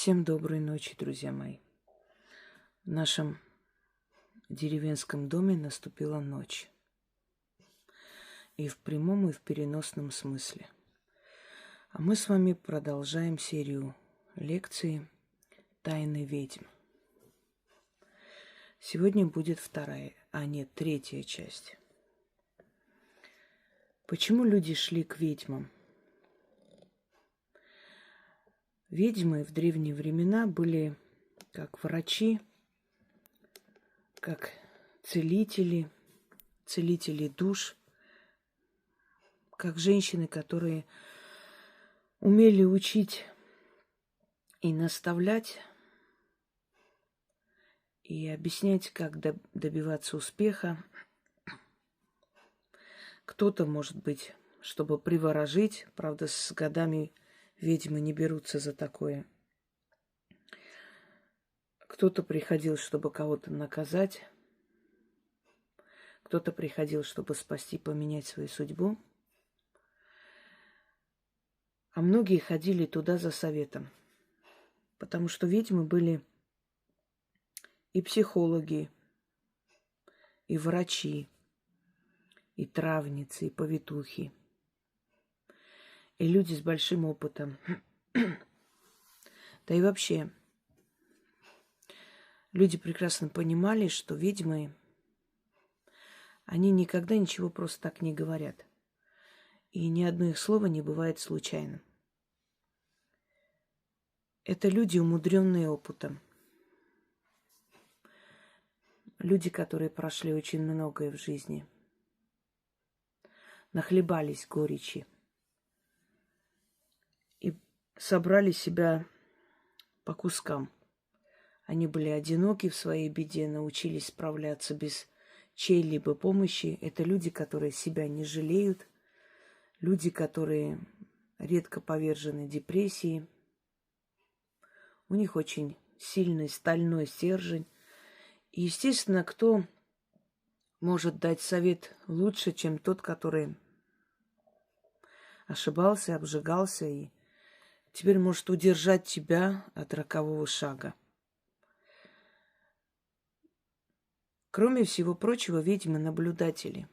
Всем доброй ночи, друзья мои. В нашем деревенском доме наступила ночь. И в прямом, и в переносном смысле. А мы с вами продолжаем серию лекций «Тайны ведьм». Сегодня будет третья часть. Почему люди шли к ведьмам? Ведьмы в древние времена были как врачи, как целители душ, как женщины, которые умели учить и наставлять, и объяснять, как добиваться успеха. Кто-то, может быть, чтобы приворожить, правда, с годами ведьмы не берутся за такое. Кто-то приходил, чтобы кого-то наказать. Кто-то приходил, чтобы спасти, поменять свою судьбу. А многие ходили туда за советом. Потому что ведьмы были и психологи, и врачи, и травницы, и повитухи. И люди с большим опытом. Да и вообще, люди прекрасно понимали, что ведьмы, они никогда ничего просто так не говорят. И ни одно их слово не бывает случайным. Это люди, умудренные опытом. Люди, которые прошли очень многое в жизни. Нахлебались горечи. И собрали себя по кускам. Они были одиноки в своей беде, научились справляться без чьей-либо помощи. Это люди, которые себя не жалеют. Люди, которые редко повержены депрессии. У них очень сильный стальной стержень. И, естественно, кто может дать совет лучше, чем тот, который ошибался, обжигался и теперь может удержать тебя от рокового шага. Кроме всего прочего, ведьмы наблюдатели.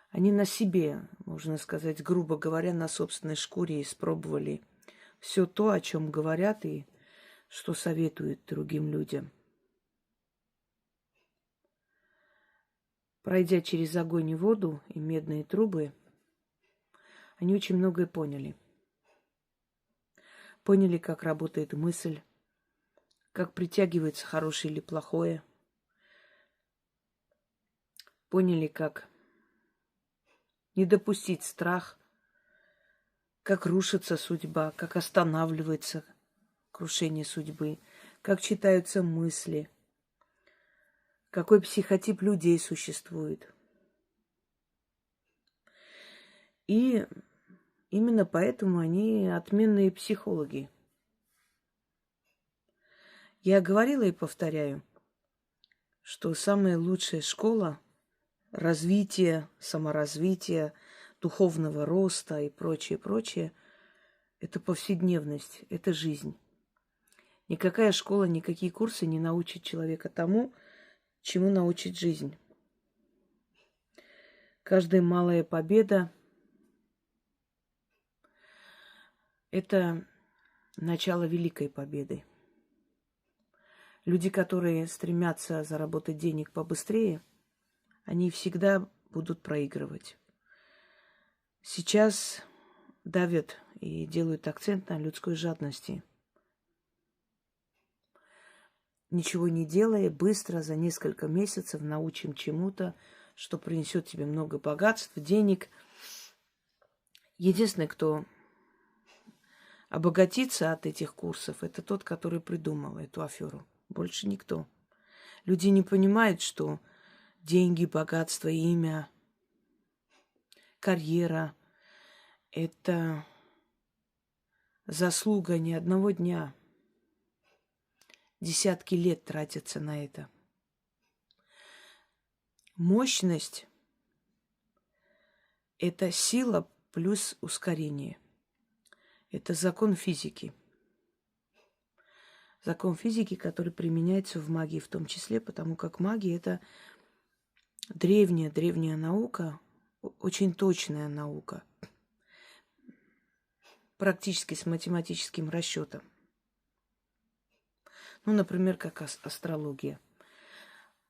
Они на себе, можно сказать, грубо говоря, на собственной шкуре испробовали все то, о чем говорят и что советуют другим людям. Пройдя через огонь и воду и медные трубы, они очень многое поняли. Поняли, как работает мысль, как притягивается хорошее или плохое. Поняли, как не допустить страх, как рушится судьба, как останавливается крушение судьбы, как читаются мысли, какой психотип людей существует. И именно поэтому они отменные психологи. Я говорила и повторяю, что самая лучшая школа развития, саморазвития, духовного роста и прочее, это повседневность, это жизнь. Никакая школа, никакие курсы не научат человека тому, чему научит жизнь. Каждая малая победа – это начало великой победы. Люди, которые стремятся заработать денег побыстрее, они всегда будут проигрывать. Сейчас давят и делают акцент на людской жадности. Ничего не делая, быстро, за несколько месяцев научим чему-то, что принесет тебе много богатств, денег. Единственный, кто обогатится от этих курсов, это тот, который придумал эту аферу. Больше никто. Люди не понимают, что деньги, богатство, имя, карьера – это заслуга не одного дня. Десятки лет тратятся на это. Мощность – это сила плюс ускорение. Это закон физики. Закон физики, который применяется в магии в том числе, потому как магия – это древняя наука, очень точная наука, практически с математическим расчетом. Ну, например, как астрология.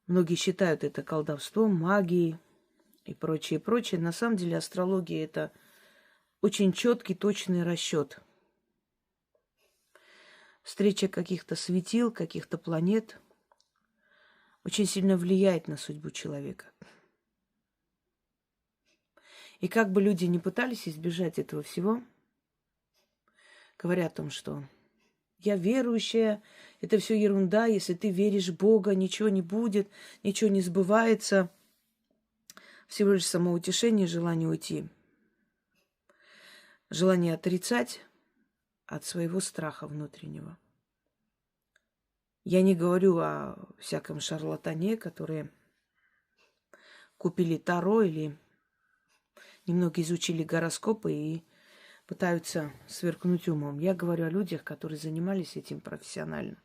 Многие считают это колдовством, магией и прочее, прочее. На самом деле астрология – это очень четкий, точный расчет. Встреча каких-то светил, каких-то планет очень сильно влияет на судьбу человека. И как бы люди ни пытались избежать этого всего, говоря о том, что я верующая, это все ерунда, если ты веришь в Бога, ничего не будет, ничего не сбывается, всего лишь самоутешение, желание уйти, желание отрицать от своего страха внутреннего. Я не говорю о всяком шарлатане, которые купили таро или немного изучили гороскопы и пытаются сверкнуть умом. Я говорю о людях, которые занимались этим профессионально.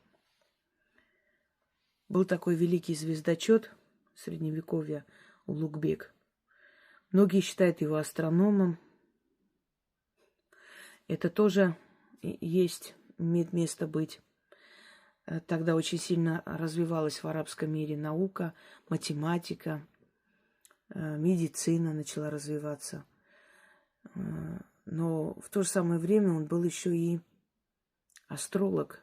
Был такой великий звездочет Средневековья Улугбек. Многие считают его астрономом. Это тоже есть, имеет место быть. Тогда очень сильно развивалась в арабском мире наука, математика, медицина начала развиваться. Но в то же самое время он был еще и астролог.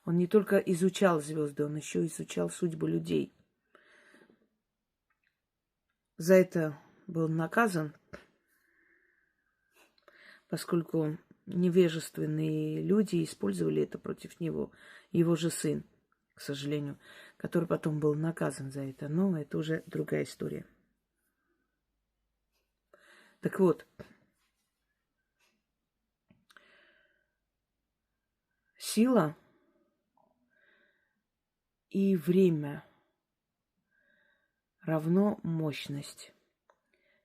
Он не только изучал звезды, он еще изучал судьбу людей. За это был наказан, поскольку невежественные люди использовали это против него. Его же сын, к сожалению, который потом был наказан за это. Но это уже другая история. Так вот, сила и время равно мощность.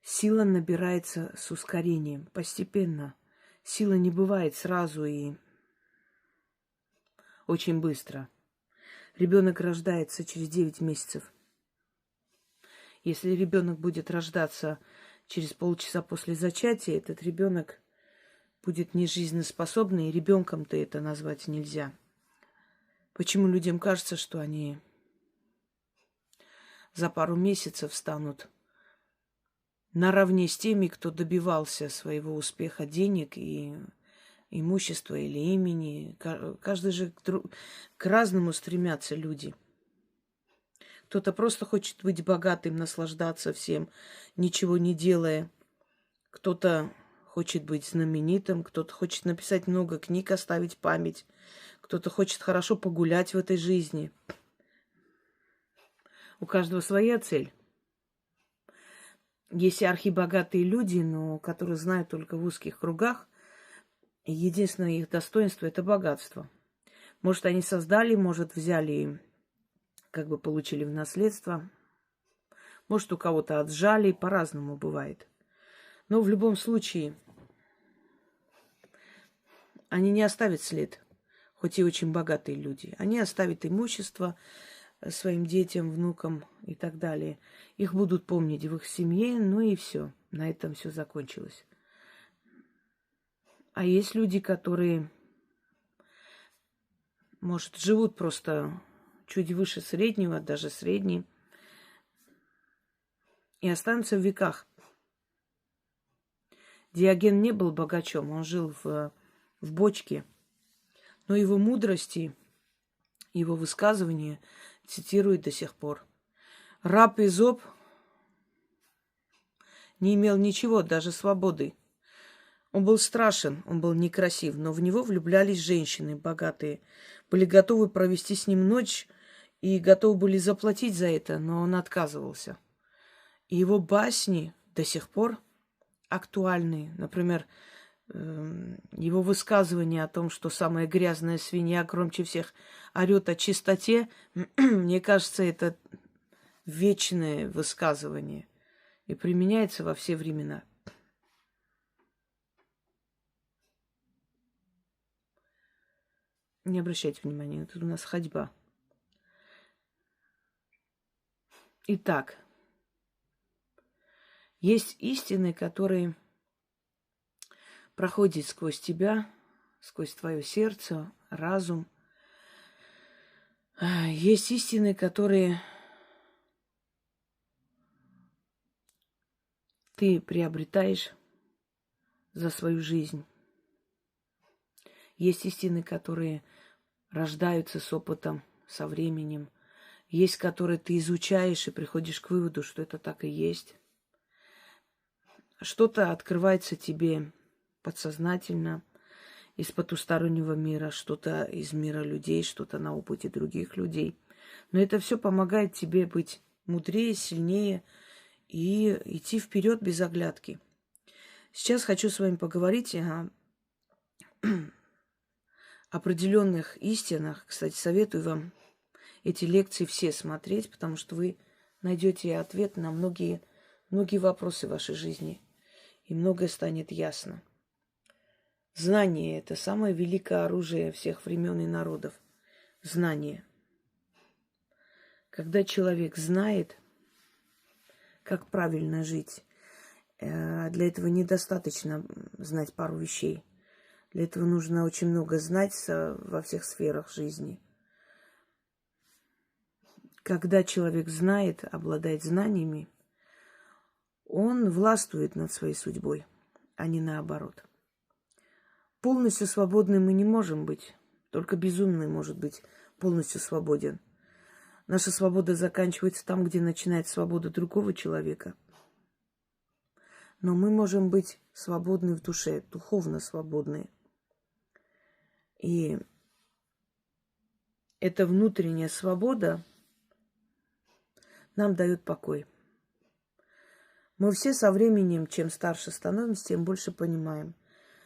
Сила набирается с ускорением, постепенно. Сила не бывает сразу и очень быстро. Ребенок рождается через 9 месяцев. Если ребенок будет рождаться через полчаса после зачатия, этот ребенок будет нежизнеспособный, и ребенком-то это назвать нельзя. Почему людям кажется, что они за пару месяцев станут наравне с теми, кто добивался своего успеха, денег и имущества или имени. Каждый же к разному стремятся люди. Кто-то просто хочет быть богатым, наслаждаться всем, ничего не делая. Кто-то хочет быть знаменитым, кто-то хочет написать много книг, оставить память. Кто-то хочет хорошо погулять в этой жизни. У каждого своя цель. Есть архибогатые люди, но которые знают только в узких кругах. И единственное их достоинство – это богатство. Может, они создали, может, взяли, как бы получили в наследство. Может, у кого-то отжали, по-разному бывает. Но в любом случае они не оставят след, хоть и очень богатые люди. Они оставят имущество своим детям, внукам и так далее. Их будут помнить в их семье, ну и все. На этом все закончилось. А есть люди, которые, может, живут просто чуть выше среднего, даже средним, и останутся в веках. Диоген не был богачом, он жил в бочке, но его мудрости, его высказывания цитируют до сих пор. Раб Изоп не имел ничего, даже свободы. Он был страшен, он был некрасив, но в него влюблялись женщины богатые, были готовы провести с ним ночь и готовы были заплатить за это, но он отказывался. И его басни до сих пор актуальны. Например, его высказывание о том, что самая грязная свинья громче всех орет о чистоте, мне кажется, это вечное высказывание и применяется во все времена. Не обращайте внимания, тут у нас ходьба. Итак, есть истины, которые проходят сквозь тебя, сквозь твое сердце, разум. Есть истины, которые ты приобретаешь за свою жизнь. Есть истины, которые рождаются с опытом, со временем. Есть, которые ты изучаешь и приходишь к выводу, что это так и есть. Что-то открывается тебе подсознательно из потустороннего мира, что-то из мира людей, что-то на опыте других людей. Но это все помогает тебе быть мудрее, сильнее и идти вперед без оглядки. Сейчас хочу с вами поговорить о определенных истинах. Кстати, советую вам эти лекции все смотреть, потому что вы найдете ответ на многие вопросы в вашей жизни. И многое станет ясно. Знание – это самое великое оружие всех времен и народов. Знание. Когда человек знает, как правильно жить, для этого недостаточно знать пару вещей. Для этого нужно очень много знать во всех сферах жизни. Когда человек знает, обладает знаниями, он властвует над своей судьбой, а не наоборот. Полностью свободны мы не можем быть. Только безумный может быть полностью свободен. Наша свобода заканчивается там, где начинается свобода другого человека. Но мы можем быть свободны в душе, духовно свободны. И эта внутренняя свобода нам дает покой. Мы все со временем, чем старше становимся, тем больше понимаем,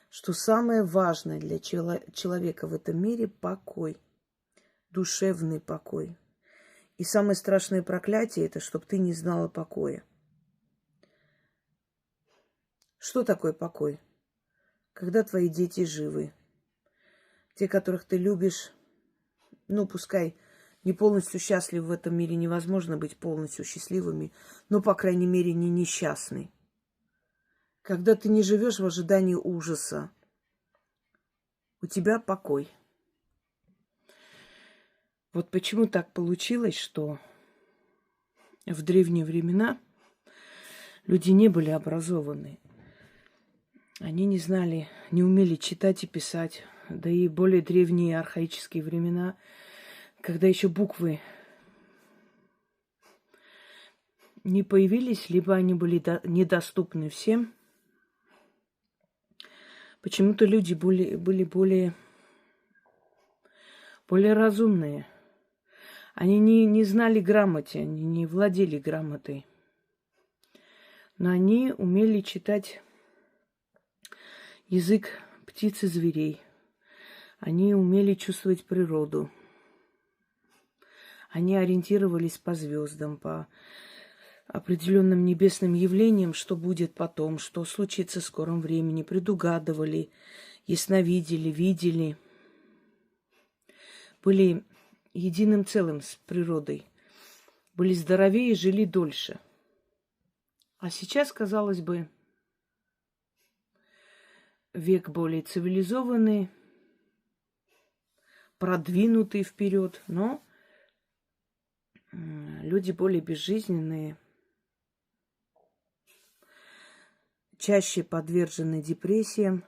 что самое важное для человека в этом мире – покой, душевный покой. И самое страшное проклятие – это чтобы ты не знала покоя. Что такое покой? Когда твои дети живы, те, которых ты любишь, пускай не полностью счастливы в этом мире, невозможно быть полностью счастливыми, но, по крайней мере, не несчастны. Когда ты не живешь в ожидании ужаса, у тебя покой. Вот почему так получилось, что в древние времена люди не были образованы. Они не знали, не умели читать и писать. Да и более древние архаические времена, когда еще буквы не появились, либо они были недоступны всем, почему-то люди были более разумные. Они не знали грамоте, они не владели грамотой. Но они умели читать язык птиц и зверей. Они умели чувствовать природу. Они ориентировались по звездам, по определенным небесным явлениям, что будет потом, что случится в скором времени, предугадывали, ясновидели, видели. Были единым целым с природой. Были здоровее и жили дольше. А сейчас, казалось бы, век более цивилизованный, продвинутый вперед, но люди более безжизненные, чаще подвержены депрессиям,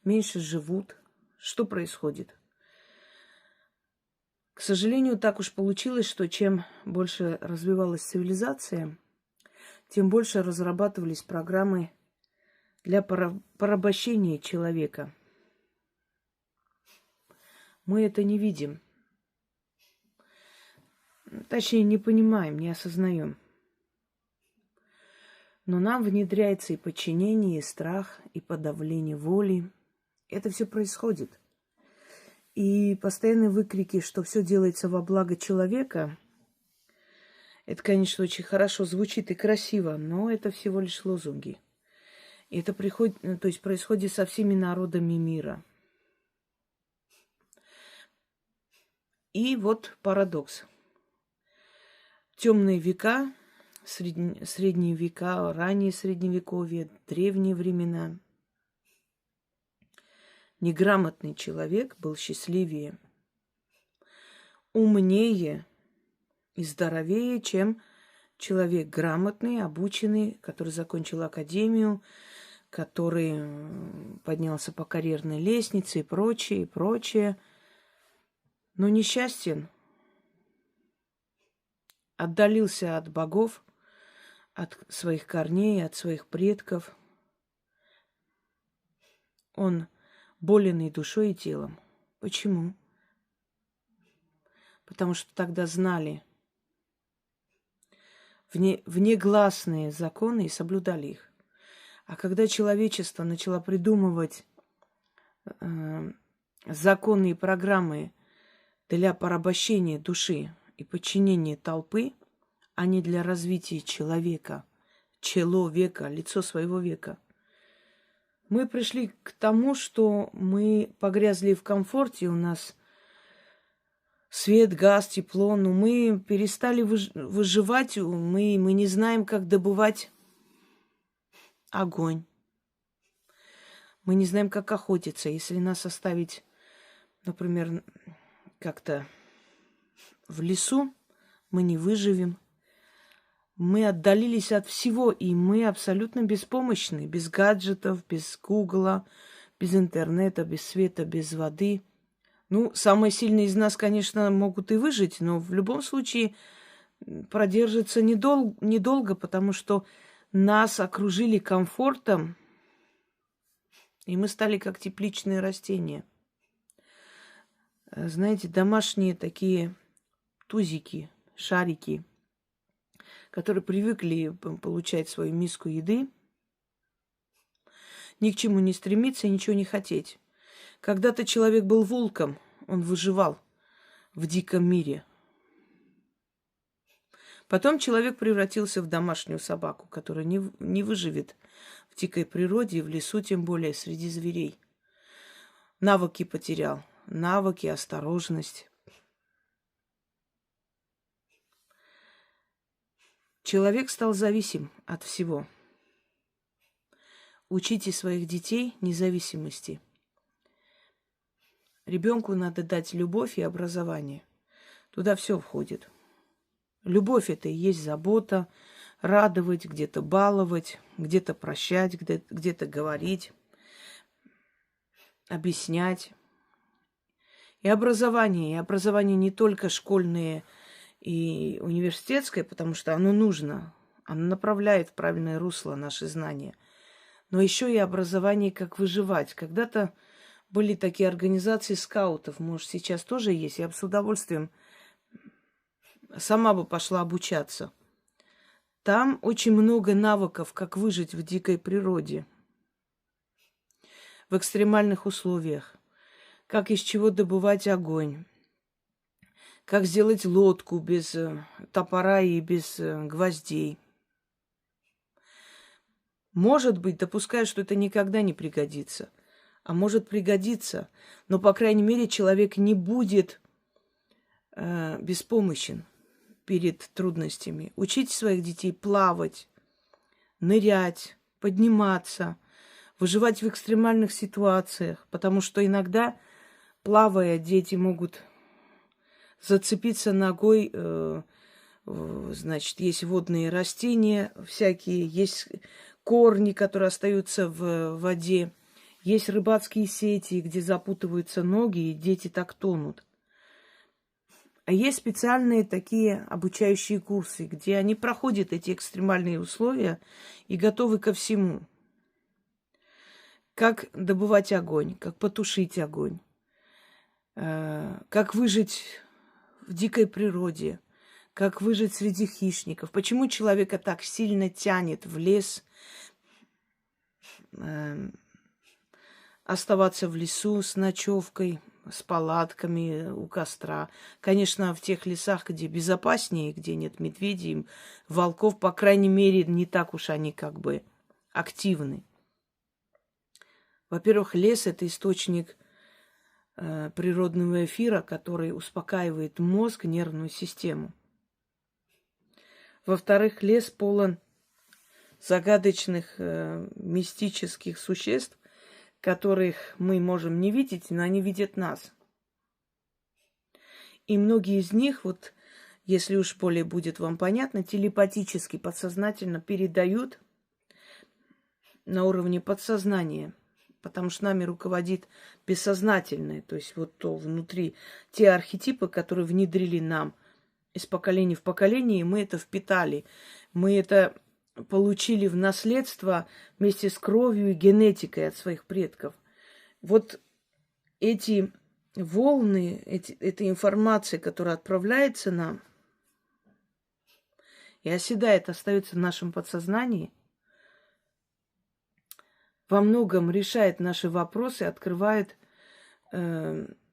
меньше живут. Что происходит? К сожалению, так уж получилось, что чем больше развивалась цивилизация, тем больше разрабатывались программы для порабощения человека. Мы это не видим. Точнее, не понимаем, не осознаем. Но нам внедряется и подчинение, и страх, и подавление воли. Это все происходит. И постоянные выкрики, что все делается во благо человека, это, конечно, очень хорошо звучит и красиво, но это всего лишь лозунги. И это происходит со всеми народами мира. И вот парадокс. Темные века, средние века, раннее средневековье, древние времена. Неграмотный человек был счастливее, умнее и здоровее, чем человек грамотный, обученный, который закончил академию, который поднялся по карьерной лестнице и прочее, и прочее. Но несчастен, отдалился от богов, от своих корней, от своих предков. Он болен и душой, и телом. Почему? Потому что тогда знали внегласные законы и соблюдали их. А когда человечество начало придумывать законы и программы для порабощения души и подчинения толпы, а не для развития человека, лицо своего века, мы пришли к тому, что мы погрязли в комфорте, у нас свет, газ, тепло, но мы перестали выживать, мы не знаем, как добывать огонь. Мы не знаем, как охотиться. Если нас оставить, например, как-то в лесу, мы не выживем. Мы отдалились от всего, и мы абсолютно беспомощны. Без гаджетов, без Гугла, без интернета, без света, без воды. Ну, самые сильные из нас, конечно, могут и выжить, но в любом случае продержится недолго, потому что нас окружили комфортом, и мы стали как тепличные растения. Знаете, домашние такие тузики, шарики, которые привыкли получать свою миску еды, ни к чему не стремиться и ничего не хотеть. Когда-то человек был волком, он выживал в диком мире. Потом человек превратился в домашнюю собаку, которая не выживет в дикой природе и в лесу, тем более среди зверей. Навыки потерял, навыки, осторожность. Человек стал зависим от всего. Учите своих детей независимости. Ребенку надо дать любовь и образование. Туда все входит. Любовь – это и есть забота, радовать, где-то баловать, где-то прощать, где-то говорить, объяснять. И образование не только школьное и университетское, потому что оно нужно, оно направляет в правильное русло наши знания. Но еще и образование, как выживать. Когда-то были такие организации скаутов, может, сейчас тоже есть. Я бы с удовольствием сама бы пошла обучаться. Там очень много навыков, как выжить в дикой природе, в экстремальных условиях, как из чего добывать огонь, как сделать лодку без топора и без гвоздей. Может быть, допускаю, что это никогда не пригодится. А может пригодиться, но, по крайней мере, человек не будет беспомощен перед трудностями. Учите своих детей плавать, нырять, подниматься, выживать в экстремальных ситуациях, потому что иногда, плавая, дети могут зацепиться ногой, значит, есть водные растения всякие, есть корни, которые остаются в воде. Есть рыбацкие сети, где запутываются ноги, и дети так тонут. А есть специальные такие обучающие курсы, где они проходят эти экстремальные условия и готовы ко всему. Как добывать огонь, как потушить огонь, как выжить в дикой природе, как выжить среди хищников. Почему человека так сильно тянет в лес, оставаться в лесу с ночевкой, с палатками у костра. Конечно, в тех лесах, где безопаснее, где нет медведей, волков, по крайней мере, не так уж они как бы активны. Во-первых, лес – это источник природного эфира, который успокаивает мозг, нервную систему. Во-вторых, лес полон загадочных мистических существ, которых мы можем не видеть, но они видят нас. И многие из них, вот, если уж более будет вам понятно, телепатически, подсознательно передают на уровне подсознания, потому что нами руководит бессознательное, то есть вот то внутри, те архетипы, которые внедрили нам из поколения в поколение, и мы это впитали, мы это получили в наследство вместе с кровью и генетикой от своих предков. Вот эти волны, эта информация, которая отправляется нам и оседает, остается в нашем подсознании, во многом решает наши вопросы, открывает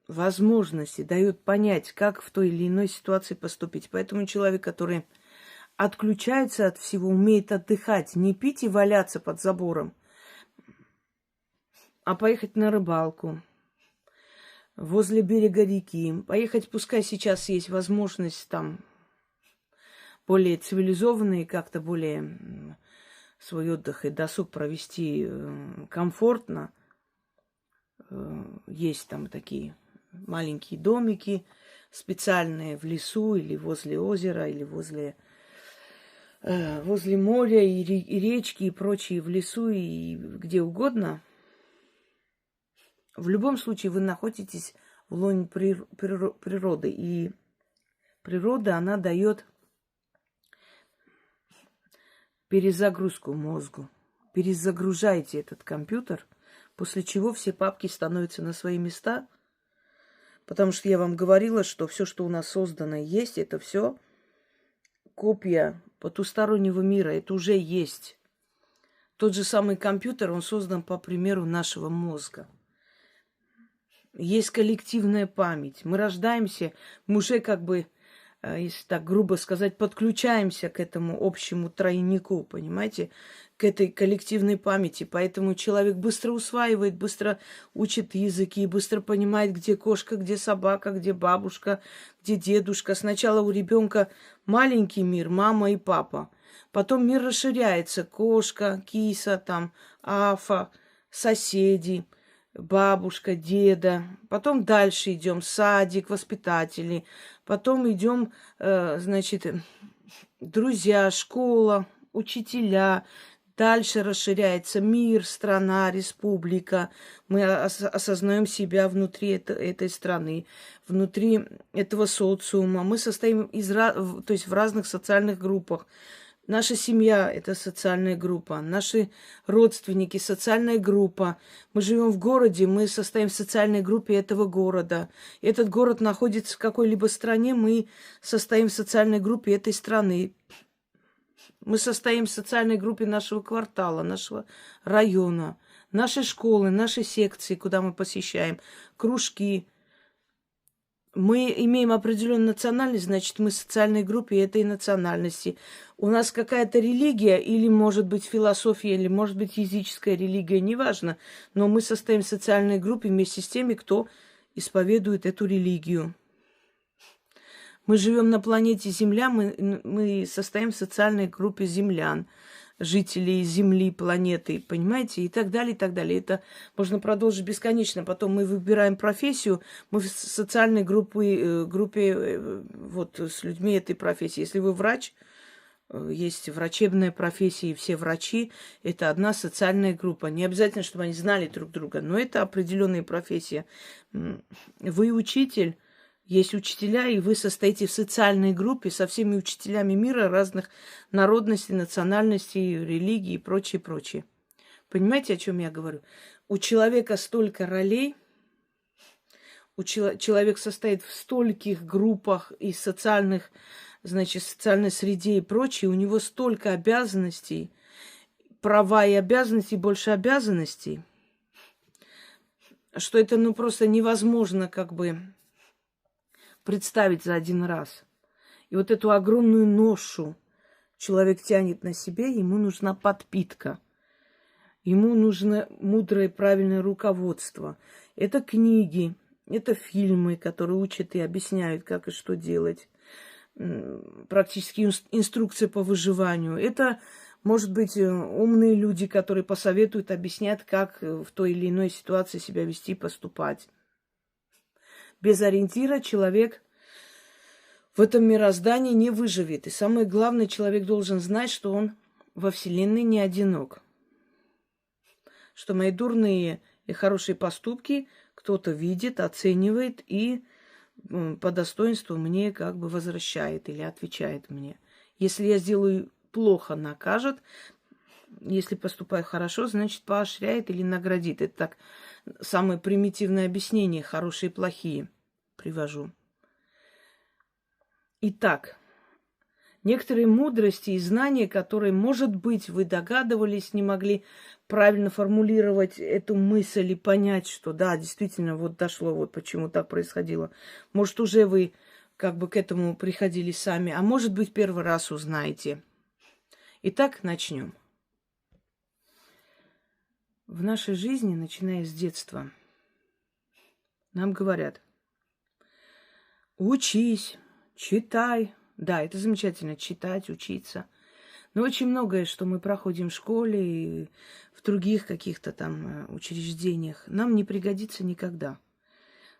возможности, дает понять, как в той или иной ситуации поступить. Поэтому человек, который отключается от всего, умеет отдыхать, не пить и валяться под забором, а поехать на рыбалку возле берега реки, поехать, пускай сейчас есть возможность там более цивилизованные, как-то более свой отдых и досуг провести комфортно. Есть там такие маленькие домики специальные в лесу или возле озера, или возле моря и речки и прочие, в лесу и где угодно. В любом случае вы находитесь в лоне природы. И природа, она дает перезагрузку мозгу. Перезагружайте этот компьютер, после чего все папки становятся на свои места. Потому что я вам говорила, что все, что у нас создано есть, это все копия потустороннего мира. Это уже есть. Тот же самый компьютер, он создан по примеру нашего мозга. Есть коллективная память. Мы рождаемся, мы уже как бы, если так грубо сказать, подключаемся к этому общему тройнику, понимаете, к этой коллективной памяти. Поэтому человек быстро усваивает, быстро учит языки, быстро понимает, где кошка, где собака, где бабушка, где дедушка. Сначала у ребенка маленький мир, мама и папа. Потом мир расширяется. Кошка, киса, там, афа, соседи, бабушка, деда. Потом дальше идем, садик, воспитатели. Потом идем, значит, друзья, школа, учителя. Дальше расширяется мир, страна, республика. Мы осознаем себя внутри этой страны, внутри этого социума. Мы состоим то есть в разных социальных группах. Наша семья – это социальная группа, наши родственники – социальная группа. Мы живем в городе, мы состоим в социальной группе этого города. Этот город находится в какой-либо стране, мы состоим в социальной группе этой страны. Мы состоим в социальной группе нашего квартала, нашего района, нашей школы, нашей секции, куда мы посещаем, кружки. Мы имеем определенную национальность, значит, мы в социальной группе этой национальности. У нас какая-то религия, или, может быть, философия, или, может быть, языческая религия, неважно. Но мы состоим в социальной группе вместе с теми, кто исповедует эту религию. Мы живем на планете Земля, мы состоим в социальной группе землян, жителей Земли, планеты, понимаете, и так далее, и так далее. Это можно продолжить бесконечно. Потом мы выбираем профессию, мы в социальной группе вот с людьми этой профессии. Если вы врач, есть врачебная профессия, и все врачи – это одна социальная группа. Не обязательно, чтобы они знали друг друга, но это определенная профессия. Вы учитель. Есть учителя, и вы состоите в социальной группе со всеми учителями мира разных народностей, национальностей, религий и прочее, прочее. Понимаете, о чем я говорю? У человека столько ролей, человек состоит в стольких группах и социальных, значит, социальной среде и прочее, у него столько обязанностей, права и обязанностей, больше обязанностей, что это, ну, просто невозможно, как бы, представить за один раз. И вот эту огромную ношу человек тянет на себе, ему нужна подпитка. Ему нужно мудрое, правильное руководство. Это книги, Это фильмы, которые учат и объясняют, как и что делать. Практически инструкция по выживанию. Это, может быть, умные люди, которые посоветуют, объяснят, как в той или иной ситуации себя вести, поступать. Без ориентира человек в этом мироздании не выживет. И самое главное, человек должен знать, что он во Вселенной не одинок. Что мои дурные и хорошие поступки кто-то видит, оценивает и по достоинству мне как бы возвращает или отвечает мне. Если я сделаю плохо, накажет. Если поступаю хорошо, значит, поощряет или наградит. Это так самое примитивное объяснение, хорошие и плохие привожу. Итак, некоторые мудрости и знания, которые, может быть, вы догадывались, не могли правильно формулировать эту мысль и понять, что да, действительно, вот дошло, вот почему так происходило. Может, уже вы как бы к этому приходили сами, а может быть, первый раз узнаете. Итак, начнем. В нашей жизни, начиная с детства, нам говорят: учись, читай. Да, это замечательно, читать, учиться. Но очень многое, что мы проходим в школе и в других каких-то там учреждениях, нам не пригодится никогда.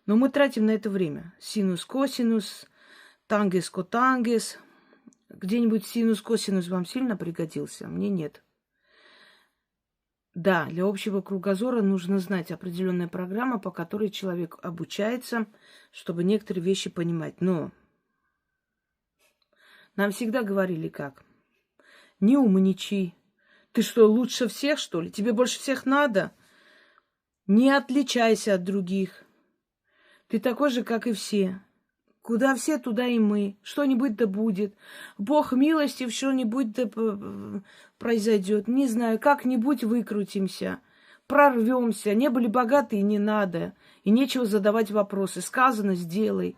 Но мы тратим на это время. Синус, косинус, тангес, котангес. Где-нибудь синус, косинус вам сильно пригодился? Мне нет. Да, для общего кругозора нужно знать определенная программа, по которой человек обучается, чтобы некоторые вещи понимать. Но нам всегда говорили как? Не умничай. Ты что, лучше всех, что ли? Тебе больше всех надо? Не отличайся от других. Ты такой же, как и все. Куда все, туда и мы. Что-нибудь да будет. Бог милостив, что-нибудь да произойдет. Не знаю, как-нибудь выкрутимся. Прорвемся. Не были богаты, и не надо. И нечего задавать вопросы. Сказано, сделай.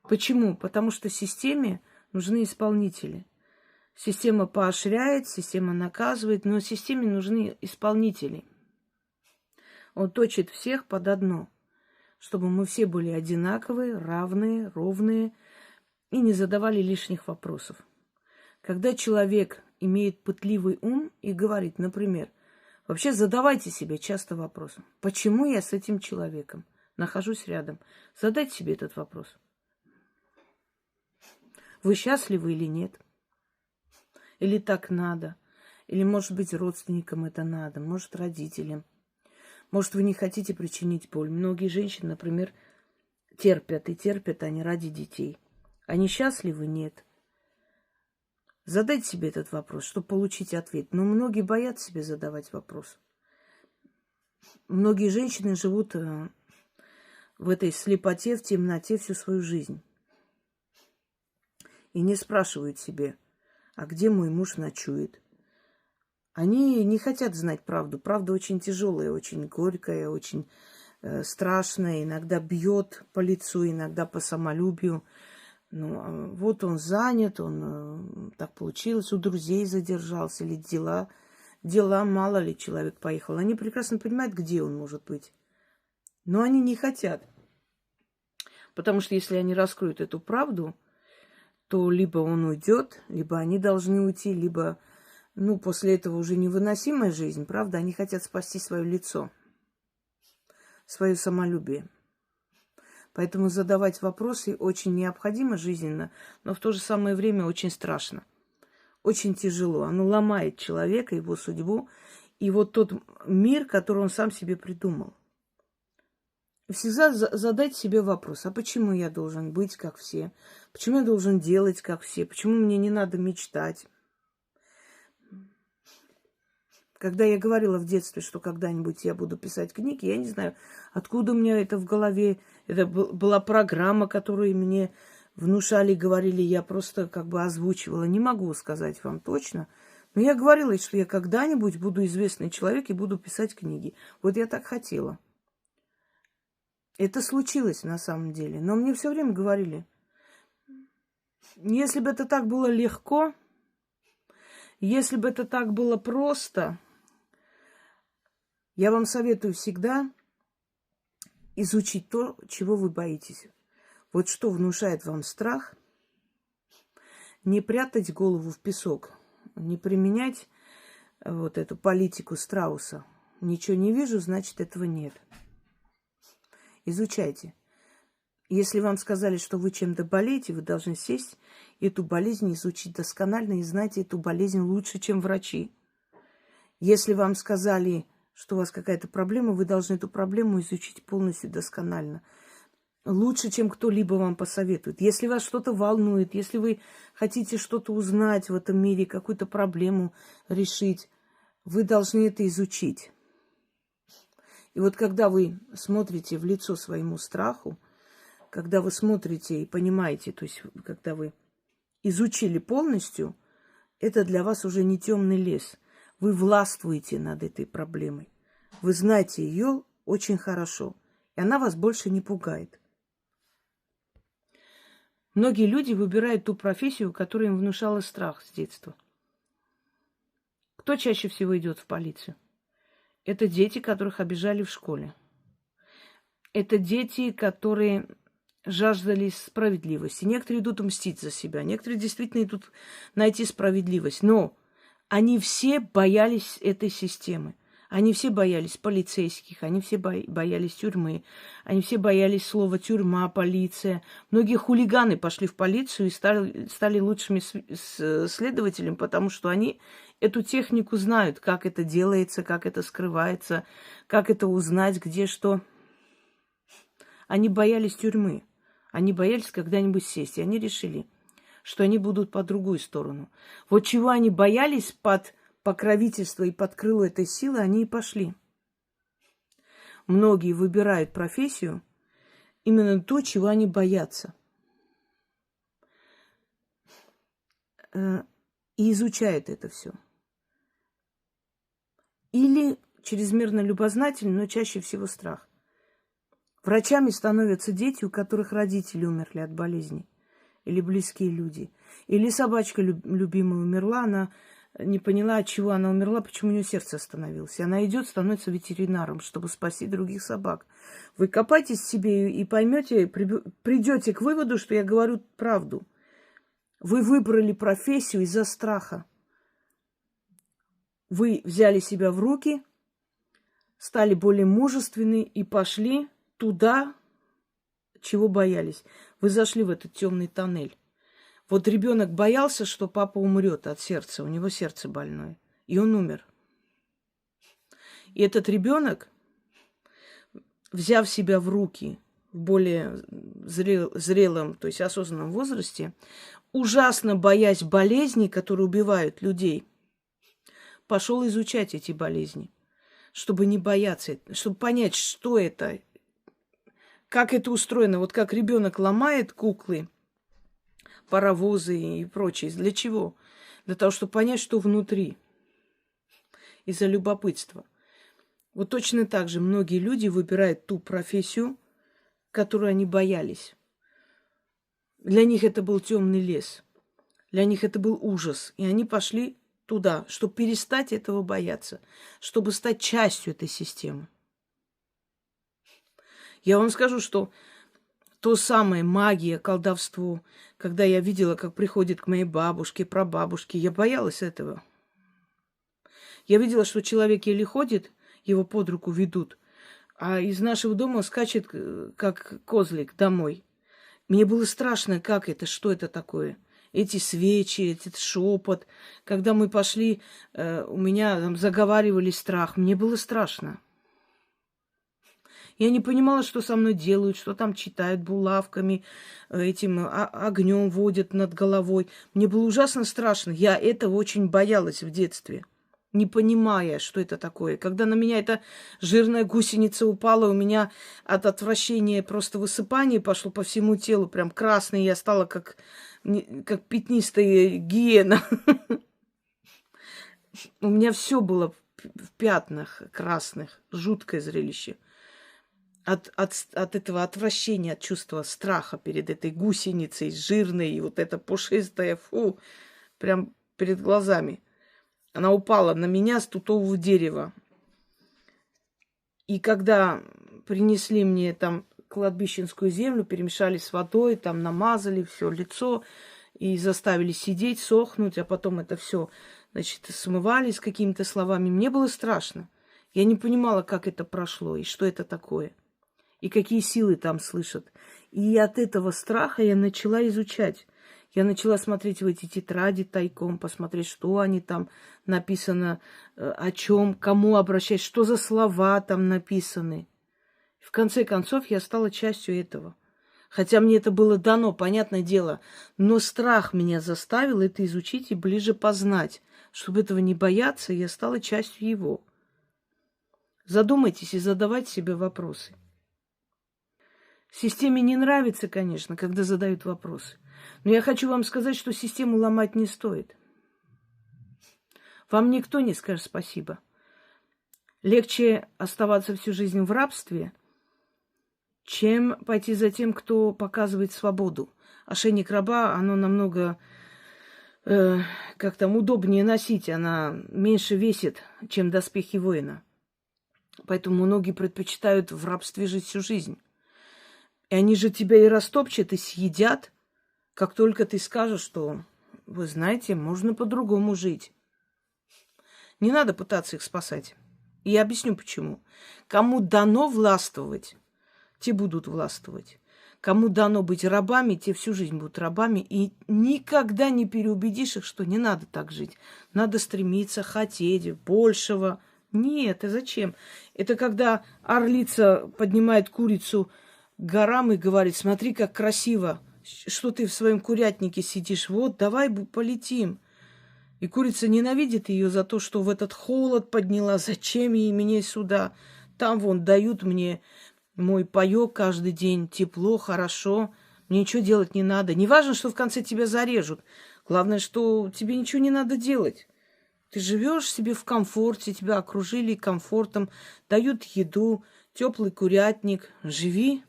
Почему? Потому что системе нужны исполнители. Система поощряет, система наказывает, но системе нужны исполнители. Он точит всех под одно, чтобы мы все были одинаковые, равные, ровные и не задавали лишних вопросов. Когда человек имеет пытливый ум и говорит, например, вообще задавайте себе часто вопрос, почему я с этим человеком нахожусь рядом? Задайте себе этот вопрос. Вы счастливы или нет? Или так надо? Или, может быть, родственникам это надо, может, родителям. Может, вы не хотите причинить боль. Многие женщины, например, терпят, и терпят они ради детей. Они счастливы? Нет. Задайте себе этот вопрос, чтобы получить ответ. Но многие боятся себе задавать вопрос. Многие женщины живут в этой слепоте, в темноте всю свою жизнь. И не спрашивают себе, а где мой муж ночует? Они не хотят знать правду. Правда очень тяжелая, очень горькая, очень страшная. Иногда бьет по лицу, иногда по самолюбию. Ну, вот он занят, он так получилось, у друзей задержался, или дела, мало ли человек поехал. Они прекрасно понимают, где он может быть. Но они не хотят. Потому что если они раскроют эту правду, то либо он уйдет, либо они должны уйти, либо, после этого уже невыносимая жизнь, правда? Они хотят спасти свое лицо, свое самолюбие. Поэтому задавать вопросы очень необходимо жизненно, но в то же самое время очень страшно, очень тяжело. Оно ломает человека, его судьбу и вот тот мир, который он сам себе придумал. Всегда задать себе вопрос, а почему я должен быть как все? Почему я должен делать как все? Почему мне не надо мечтать? Когда я говорила в детстве, что когда-нибудь я буду писать книги, я не знаю, откуда у меня это в голове. Это была программа, которую мне внушали, говорили, я просто как бы озвучивала. Не могу сказать вам точно. Но я говорила, что я когда-нибудь буду известный человек и буду писать книги. Вот я так хотела. Это случилось на самом деле. Но мне все время говорили, если бы это так было легко, если бы это так было просто, я вам советую всегда изучить то, чего вы боитесь. Вот что внушает вам страх, не прятать голову в песок, не применять вот эту политику страуса. Ничего не вижу, значит, этого нет. Изучайте. Если вам сказали, что вы чем-то болеете, вы должны сесть, эту болезнь изучить досконально и знать эту болезнь лучше, чем врачи. Если вам сказали, что у вас какая-то проблема, вы должны эту проблему изучить полностью досконально. Лучше, чем кто-либо вам посоветует. Если вас что-то волнует, если вы хотите что-то узнать в этом мире, какую-то проблему решить, вы должны это изучить. И вот когда вы смотрите в лицо своему страху, когда вы смотрите и понимаете, то есть когда вы изучили полностью, это для вас уже не темный лес. Вы властвуете над этой проблемой. Вы знаете ее очень хорошо, и она вас больше не пугает. Многие люди выбирают ту профессию, которая им внушала страх с детства. Кто чаще всего идет в полицию? Это дети, которых обижали в школе. Это дети, которые жаждали справедливости. Некоторые идут мстить за себя, некоторые действительно идут найти справедливость. Но они все боялись этой системы. Они все боялись полицейских, они все боялись тюрьмы, они все боялись слова тюрьма, полиция. Многие хулиганы пошли в полицию и стали лучшими следователями, потому что они эту технику знают, как это делается, как это скрывается, как это узнать, где что. Они боялись тюрьмы, они боялись когда-нибудь сесть, и они решили, что они будут по другую сторону. Вот чего они боялись под покровительство и под крыло этой силы, они и пошли. Многие выбирают профессию именно то, чего они боятся. И изучают это все. Или чрезмерно любознательны, но чаще всего страх. Врачами становятся дети, у которых родители умерли от болезни. Или близкие люди. Или собачка любимая умерла, она не поняла, от чего она умерла, почему у нее сердце остановилось. И она идет, становится ветеринаром, чтобы спасти других собак. Вы копайтесь в себе и поймете, придете к выводу, что я говорю правду. Вы выбрали профессию из-за страха. Вы взяли себя в руки, стали более мужественны и пошли туда, чего боялись. Вы зашли в этот темный тоннель. Вот ребенок боялся, что папа умрет от сердца, у него сердце больное, и он умер. И этот ребенок, взяв себя в руки в более зрелом, то есть осознанном возрасте, ужасно боясь болезней, которые убивают людей, пошел изучать эти болезни, чтобы не бояться, чтобы понять, что это, как это устроено. Вот как ребенок ломает куклы, паровозы и прочее. Для чего? Для того, чтобы понять, что внутри. Из-за любопытства. Вот точно так же многие люди выбирают ту профессию, которую они боялись. Для них это был темный лес. Для них это был ужас. И они пошли туда, чтобы перестать этого бояться, чтобы стать частью этой системы. Я вам скажу, что то самое магия, колдовство, когда я видела, как приходит к моей бабушке, прабабушке, я боялась этого. Я видела, что человек еле ходит, его под руку ведут, а из нашего дома скачет, как козлик, домой. Мне было страшно, как это, что это такое. Эти свечи, этот шепот. Когда мы пошли, у меня там заговаривали страх. Мне было страшно. Я не понимала, что со мной делают, что там читают булавками, этим огнем водят над головой. Мне было ужасно страшно. Я этого очень боялась в детстве, не понимая, что это такое. Когда на меня эта жирная гусеница упала, у меня от отвращения просто высыпание пошло по всему телу, прям красный. Я стала как пятнистая гиена. У меня все было в пятнах красных. Жуткое зрелище. От этого отвращения, от чувства страха перед этой гусеницей жирной, и вот эта пушистая, фу, прям перед глазами. Она упала на меня с тутового дерева. И когда принесли мне там кладбищенскую землю, перемешали с водой, там намазали все лицо и заставили сидеть, сохнуть, а потом это все, значит, смывали с какими-то словами. Мне было страшно. Я не понимала, как это прошло и что это такое, и какие силы там слышат. И от этого страха я начала изучать. Я начала смотреть в эти тетради тайком, посмотреть, что они там написано, о чем, кому обращать, что за слова там написаны. В конце концов, я стала частью этого. Хотя мне это было дано, понятное дело. Но страх меня заставил это изучить и ближе познать. Чтобы этого не бояться, я стала частью его. Задумайтесь и задавайте себе вопросы. Системе не нравится, конечно, когда задают вопросы. Но я хочу вам сказать, что систему ломать не стоит. Вам никто не скажет спасибо. Легче оставаться всю жизнь в рабстве, чем пойти за тем, кто показывает свободу. Ошейник раба, оно намного удобнее носить, она меньше весит, чем доспехи воина. Поэтому многие предпочитают в рабстве жить всю жизнь. И они же тебя и растопчат, и съедят, как только ты скажешь, что, вы знаете, можно по-другому жить. Не надо пытаться их спасать. И я объясню, почему. Кому дано властвовать, те будут властвовать. Кому дано быть рабами, те всю жизнь будут рабами. И никогда не переубедишь их, что не надо так жить. Надо стремиться, хотеть большего. Нет, а зачем? Это когда орлица поднимает курицу к горам и говорит: смотри, как красиво, что ты в своем курятнике сидишь. Вот, давай полетим. И курица ненавидит ее за то, что в этот холод подняла. Зачем ей мне сюда? Там вон дают мне мой паёк каждый день, тепло, хорошо. Мне ничего делать не надо. Не важно, что в конце тебя зарежут. Главное, что тебе ничего не надо делать. Ты живешь себе в комфорте, тебя окружили комфортом, дают еду, теплый курятник. Живи.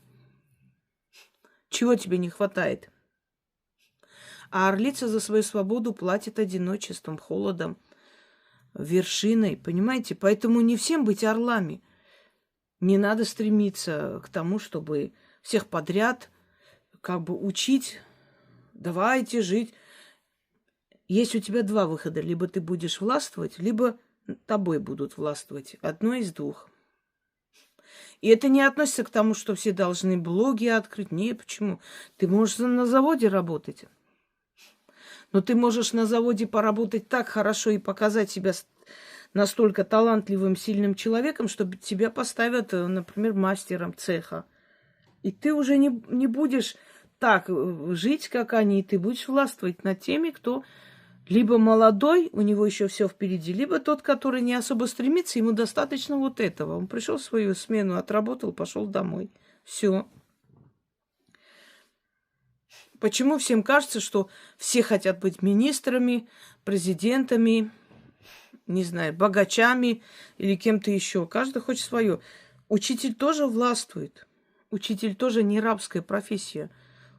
Чего тебе не хватает? А орлица за свою свободу платит одиночеством, холодом, вершиной, понимаете? Поэтому не всем быть орлами. Не надо стремиться к тому, чтобы всех подряд учить. Давайте жить. Есть у тебя два выхода. Либо ты будешь властвовать, либо тобой будут властвовать. Одно из двух. И это не относится к тому, что все должны блоги открыть. Нет, почему? Ты можешь на заводе работать. Но ты можешь на заводе поработать так хорошо и показать себя настолько талантливым, сильным человеком, чтобы тебя поставят, например, мастером цеха. И ты уже не будешь так жить, как они, и ты будешь властвовать над теми, кто либо молодой, у него еще все впереди, либо тот, который не особо стремится, ему достаточно вот этого. Он пришел в свою смену, отработал, пошел домой. Все. Почему всем кажется, что все хотят быть министрами, президентами, не знаю, богачами или кем-то еще? Каждый хочет свое. Учитель тоже властвует. Учитель тоже не рабская профессия.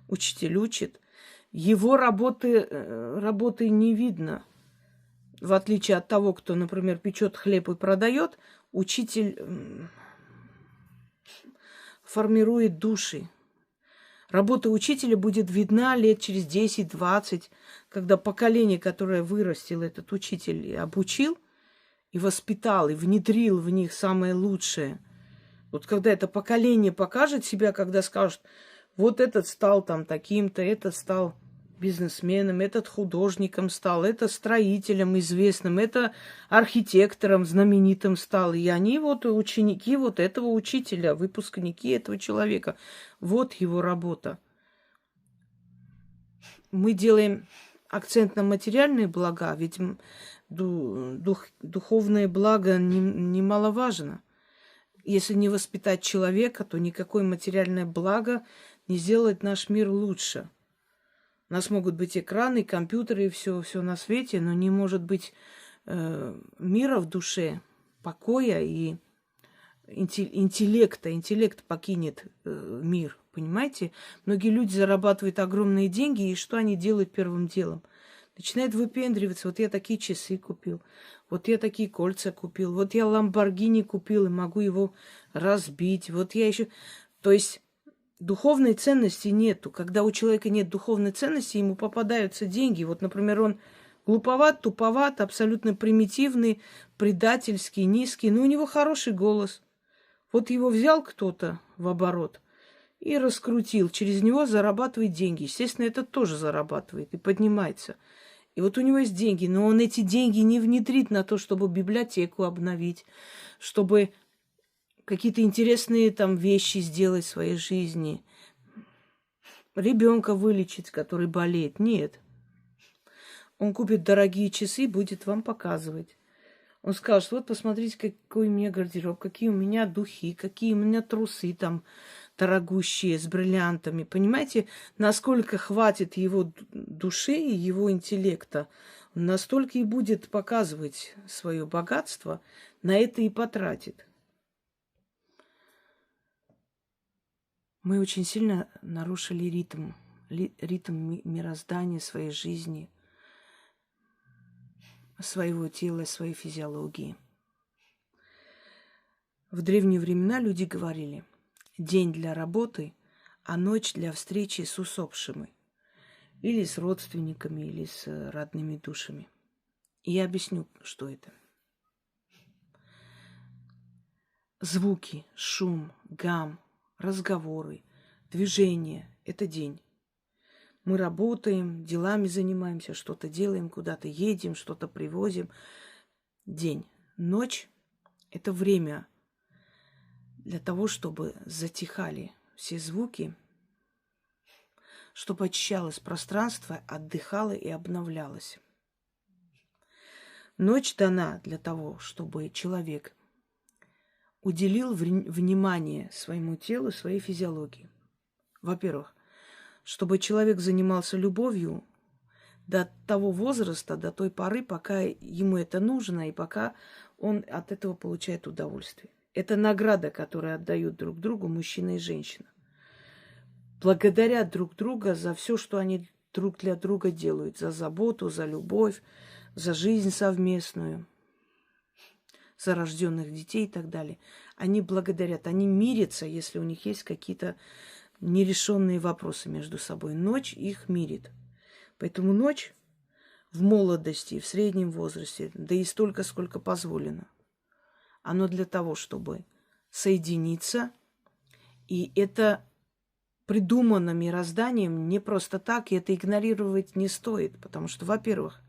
Учитель учит. Его работы не видно. В отличие от того, кто, например, печет хлеб и продает, учитель формирует души. Работа учителя будет видна лет через 10-20, когда поколение, которое вырастил этот учитель, и обучил, и воспитал, и внедрил в них самое лучшее. Вот когда это поколение покажет себя, когда скажут: вот этот стал там таким-то, этот стал бизнесменом, этот художником стал, это строителем известным, это архитектором знаменитым стал. И они вот ученики вот этого учителя, выпускники этого человека. Вот его работа. Мы делаем акцент на материальные блага, ведь духовное благо немаловажно. Если не воспитать человека, то никакое материальное благо не сделает наш мир лучше. У нас могут быть экраны, компьютеры и все на свете, но не может быть мира в душе, покоя и интеллекта. Интеллект покинет мир, понимаете? Многие люди зарабатывают огромные деньги, и что они делают первым делом? Начинает выпендриваться. Вот я такие часы купил, вот я такие кольца купил, вот я Ламборгини купил и могу его разбить. Вот я еще... То есть духовной ценности нету. Когда у человека нет духовной ценности, ему попадаются деньги. Вот, например, он глуповат, туповат, абсолютно примитивный, предательский, низкий, но у него хороший голос. Вот его взял кто-то в оборот и раскрутил. Через него зарабатывает деньги. Естественно, это тоже зарабатывает и поднимается. И вот у него есть деньги, но он эти деньги не внедрит на то, чтобы библиотеку обновить, чтобы какие-то интересные там вещи сделать в своей жизни, ребенка вылечить, который болеет. Нет. Он купит дорогие часы, будет вам показывать. Он скажет, вот посмотрите, какой у меня гардероб, какие у меня духи, какие у меня трусы там дорогущие, с бриллиантами. Понимаете, насколько хватит его души и его интеллекта, он настолько и будет показывать свое богатство, на это и потратит. Мы очень сильно нарушили ритм мироздания, своей жизни, своего тела, своей физиологии. В древние времена люди говорили: день для работы, а ночь для встречи с усопшими. Или с родственниками, или с родными душами. И я объясню, что это. Звуки, шум, гам, разговоры, движение – это день. Мы работаем, делами занимаемся, что-то делаем, куда-то едем, что-то привозим. День. Ночь – это время для того, чтобы затихали все звуки, чтобы очищалось пространство, отдыхало и обновлялось. Ночь дана для того, чтобы человек уделил внимание своему телу, своей физиологии. Во-первых, чтобы человек занимался любовью до того возраста, до той поры, пока ему это нужно и пока он от этого получает удовольствие. Это награда, которую отдают друг другу мужчина и женщина. Благодарят друг друга за все, что они друг для друга делают. За заботу, за любовь, за жизнь совместную, за рожденных детей и так далее. Они благодарят, они мирятся, если у них есть какие-то нерешенные вопросы между собой. Ночь их мирит. Поэтому ночь в молодости, в среднем возрасте, да и столько, сколько позволено, оно для того, чтобы соединиться. И это придумано мирозданием не просто так, и это игнорировать не стоит. Потому что, во-первых,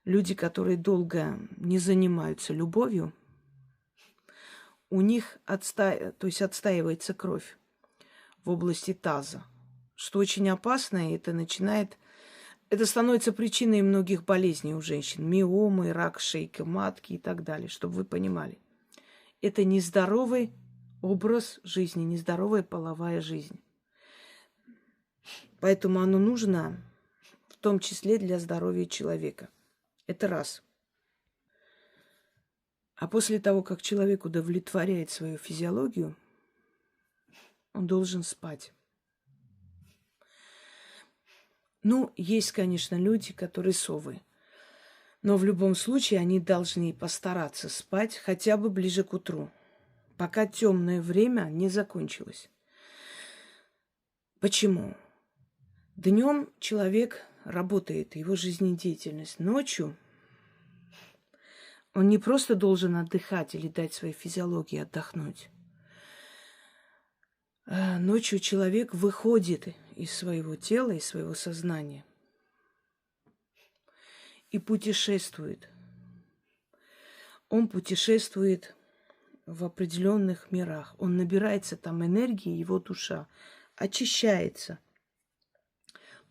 люди, которые долго не занимаются любовью, у них отстаивается кровь в области таза, что очень опасно, и это становится причиной многих болезней у женщин. Миомы, рак шейки матки и так далее, чтобы вы понимали. Это нездоровый образ жизни, нездоровая половая жизнь. Поэтому оно нужно в том числе для здоровья человека. Это раз. А после того, как человек удовлетворяет свою физиологию, он должен спать. Ну, есть, конечно, люди, которые совы. Но в любом случае они должны постараться спать хотя бы ближе к утру, пока темное время не закончилось. Почему? Днем человек работает, его жизнедеятельность. Ночью он не просто должен отдыхать или дать своей физиологии отдохнуть. Ночью человек выходит из своего тела, из своего сознания и путешествует. Он путешествует в определенных мирах. Он набирается там энергии, его душа очищается,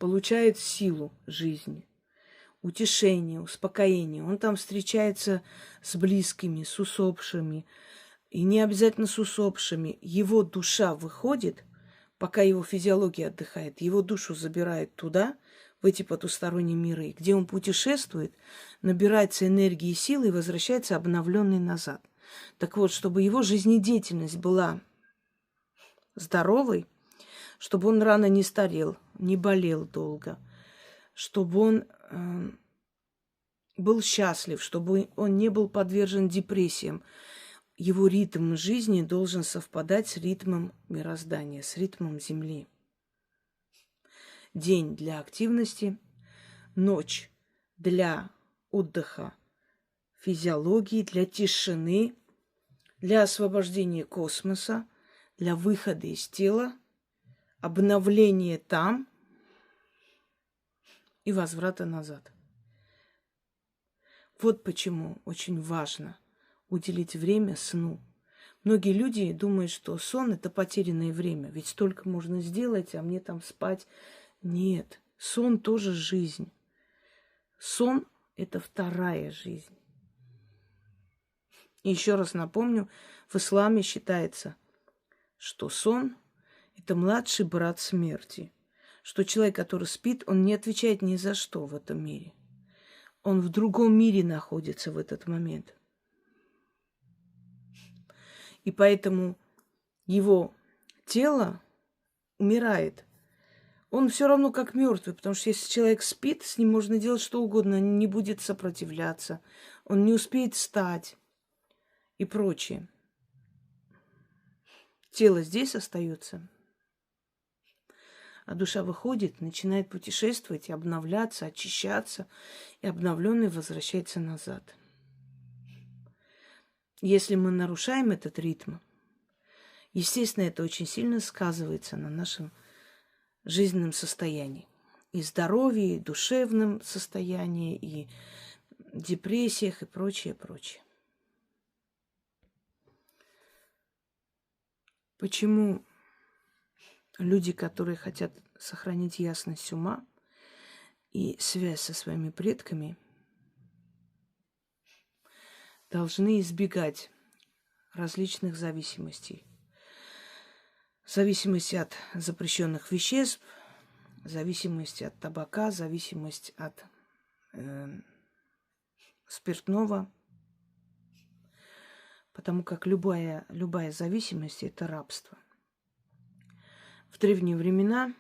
получает силу жизни, утешение, успокоение. Он там встречается с близкими, с усопшими. И не обязательно с усопшими. Его душа выходит, пока его физиология отдыхает. Его душу забирают туда, в эти потусторонние миры, где он путешествует, набирается энергии и силы и возвращается обновленный назад. Так вот, чтобы его жизнедеятельность была здоровой, чтобы он рано не старел, не болел долго, чтобы он был счастлив, чтобы он не был подвержен депрессиям. Его ритм жизни должен совпадать с ритмом мироздания, с ритмом Земли. День для активности, ночь для отдыха, физиологии, для тишины, для освобождения космоса, для выхода из тела, обновления там и возврата назад. Вот почему очень важно уделить время сну. Многие люди думают, что сон – это потерянное время, ведь столько можно сделать, а мне там спать. Нет, сон тоже жизнь. Сон – это вторая жизнь. И еще раз напомню, в исламе считается, что сон – это младший брат смерти. Что человек, который спит, он не отвечает ни за что в этом мире. Он в другом мире находится в этот момент. И поэтому его тело умирает. Он все равно как мертвый, потому что если человек спит, с ним можно делать что угодно, он не будет сопротивляться, он не успеет встать и прочее. Тело здесь остается, а душа выходит, начинает путешествовать, обновляться, очищаться, и обновленный возвращается назад. Если мы нарушаем этот ритм, естественно, это очень сильно сказывается на нашем жизненном состоянии. И здоровье, и душевном состоянии, и депрессиях, и прочее, прочее. Почему люди, которые хотят сохранить ясность ума и связь со своими предками, должны избегать различных зависимостей? Зависимость от запрещенных веществ, зависимость от табака, зависимость от спиртного. Потому как любая зависимость – это рабство. В древние времена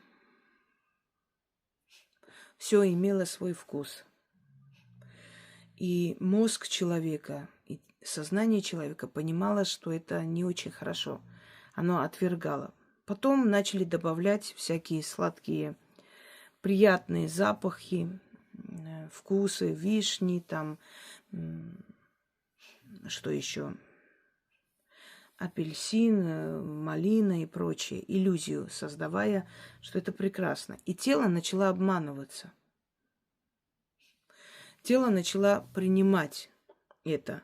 все имело свой вкус. И мозг человека, и сознание человека понимало, что это не очень хорошо. Оно отвергало. Потом начали добавлять всякие сладкие, приятные запахи, вкусы, вишни, там, что еще, апельсин, малина и прочее, иллюзию создавая, что это прекрасно. И тело начало обманываться. Тело начало принимать это,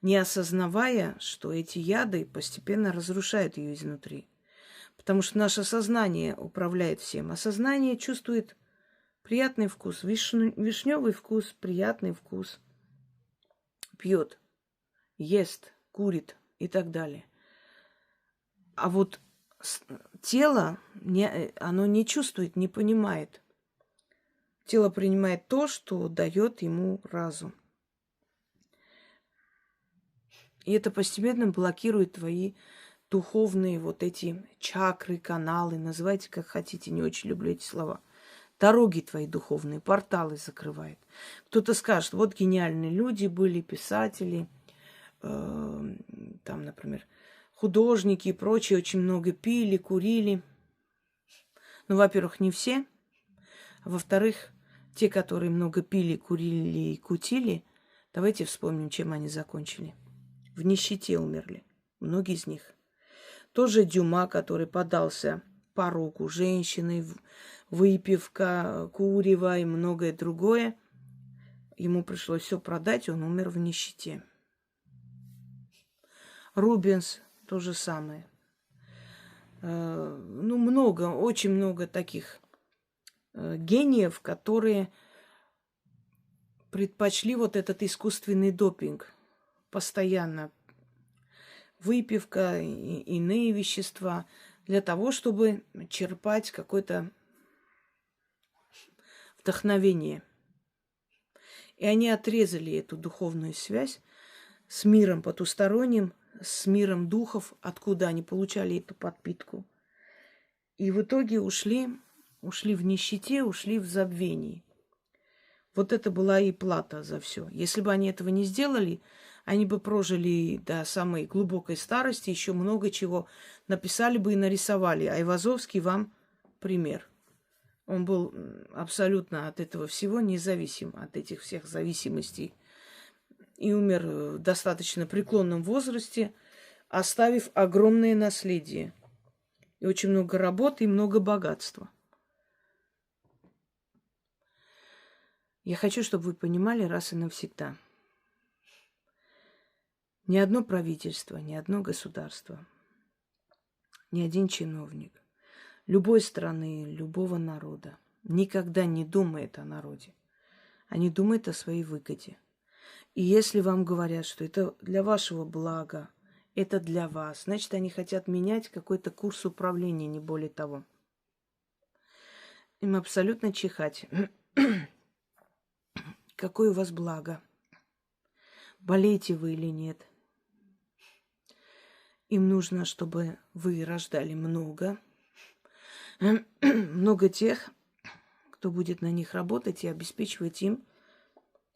не осознавая, что эти яды постепенно разрушают ее изнутри. Потому что наше сознание управляет всем. А сознание чувствует приятный вкус, вишневый вкус, приятный вкус. Пьет, ест, курит и так далее. А вот тело, оно не чувствует, не понимает. Тело принимает то, что дает ему разум. И это постепенно блокирует твои духовные вот эти чакры, каналы, называйте как хотите, не очень люблю эти слова. Дороги твои духовные, порталы закрывает. Кто-то скажет, вот гениальные люди были, писатели, там, например, художники и прочие, очень много пили, курили. Ну, во-первых, не все. А во-вторых, те, которые много пили, курили и кутили, давайте вспомним, чем они закончили. В нищете умерли. Многие из них. Тоже Дюма, который подался пороку женщины, выпивка, курево и многое другое. Ему пришлось все продать, он умер в нищете. Рубенс то же самое. Ну, много, очень много таких гениев, которые предпочли вот этот искусственный допинг. Постоянно выпивка, и иные вещества, для того, чтобы черпать какое-то вдохновение. И они отрезали эту духовную связь с миром потусторонним, с миром духов, откуда они получали эту подпитку. И в итоге ушли в нищете, ушли в забвении. Вот это была и плата за все. Если бы они этого не сделали, они бы прожили до самой глубокой старости, еще много чего написали бы и нарисовали. А Айвазовский вам пример. Он был абсолютно от этого всего независим, от этих всех зависимостей. И умер в достаточно преклонном возрасте, оставив огромное наследие. И очень много работы, и много богатства. Я хочу, чтобы вы понимали раз и навсегда. Ни одно правительство, ни одно государство, ни один чиновник любой страны, любого народа никогда не думает о народе. Они думают о своей выгоде. И если вам говорят, что это для вашего блага, это для вас, значит, они хотят менять какой-то курс управления, не более того. Им абсолютно чихать. Какое у вас благо? Болеете вы или нет? Им нужно, чтобы вы рождали много тех, кто будет на них работать и обеспечивать им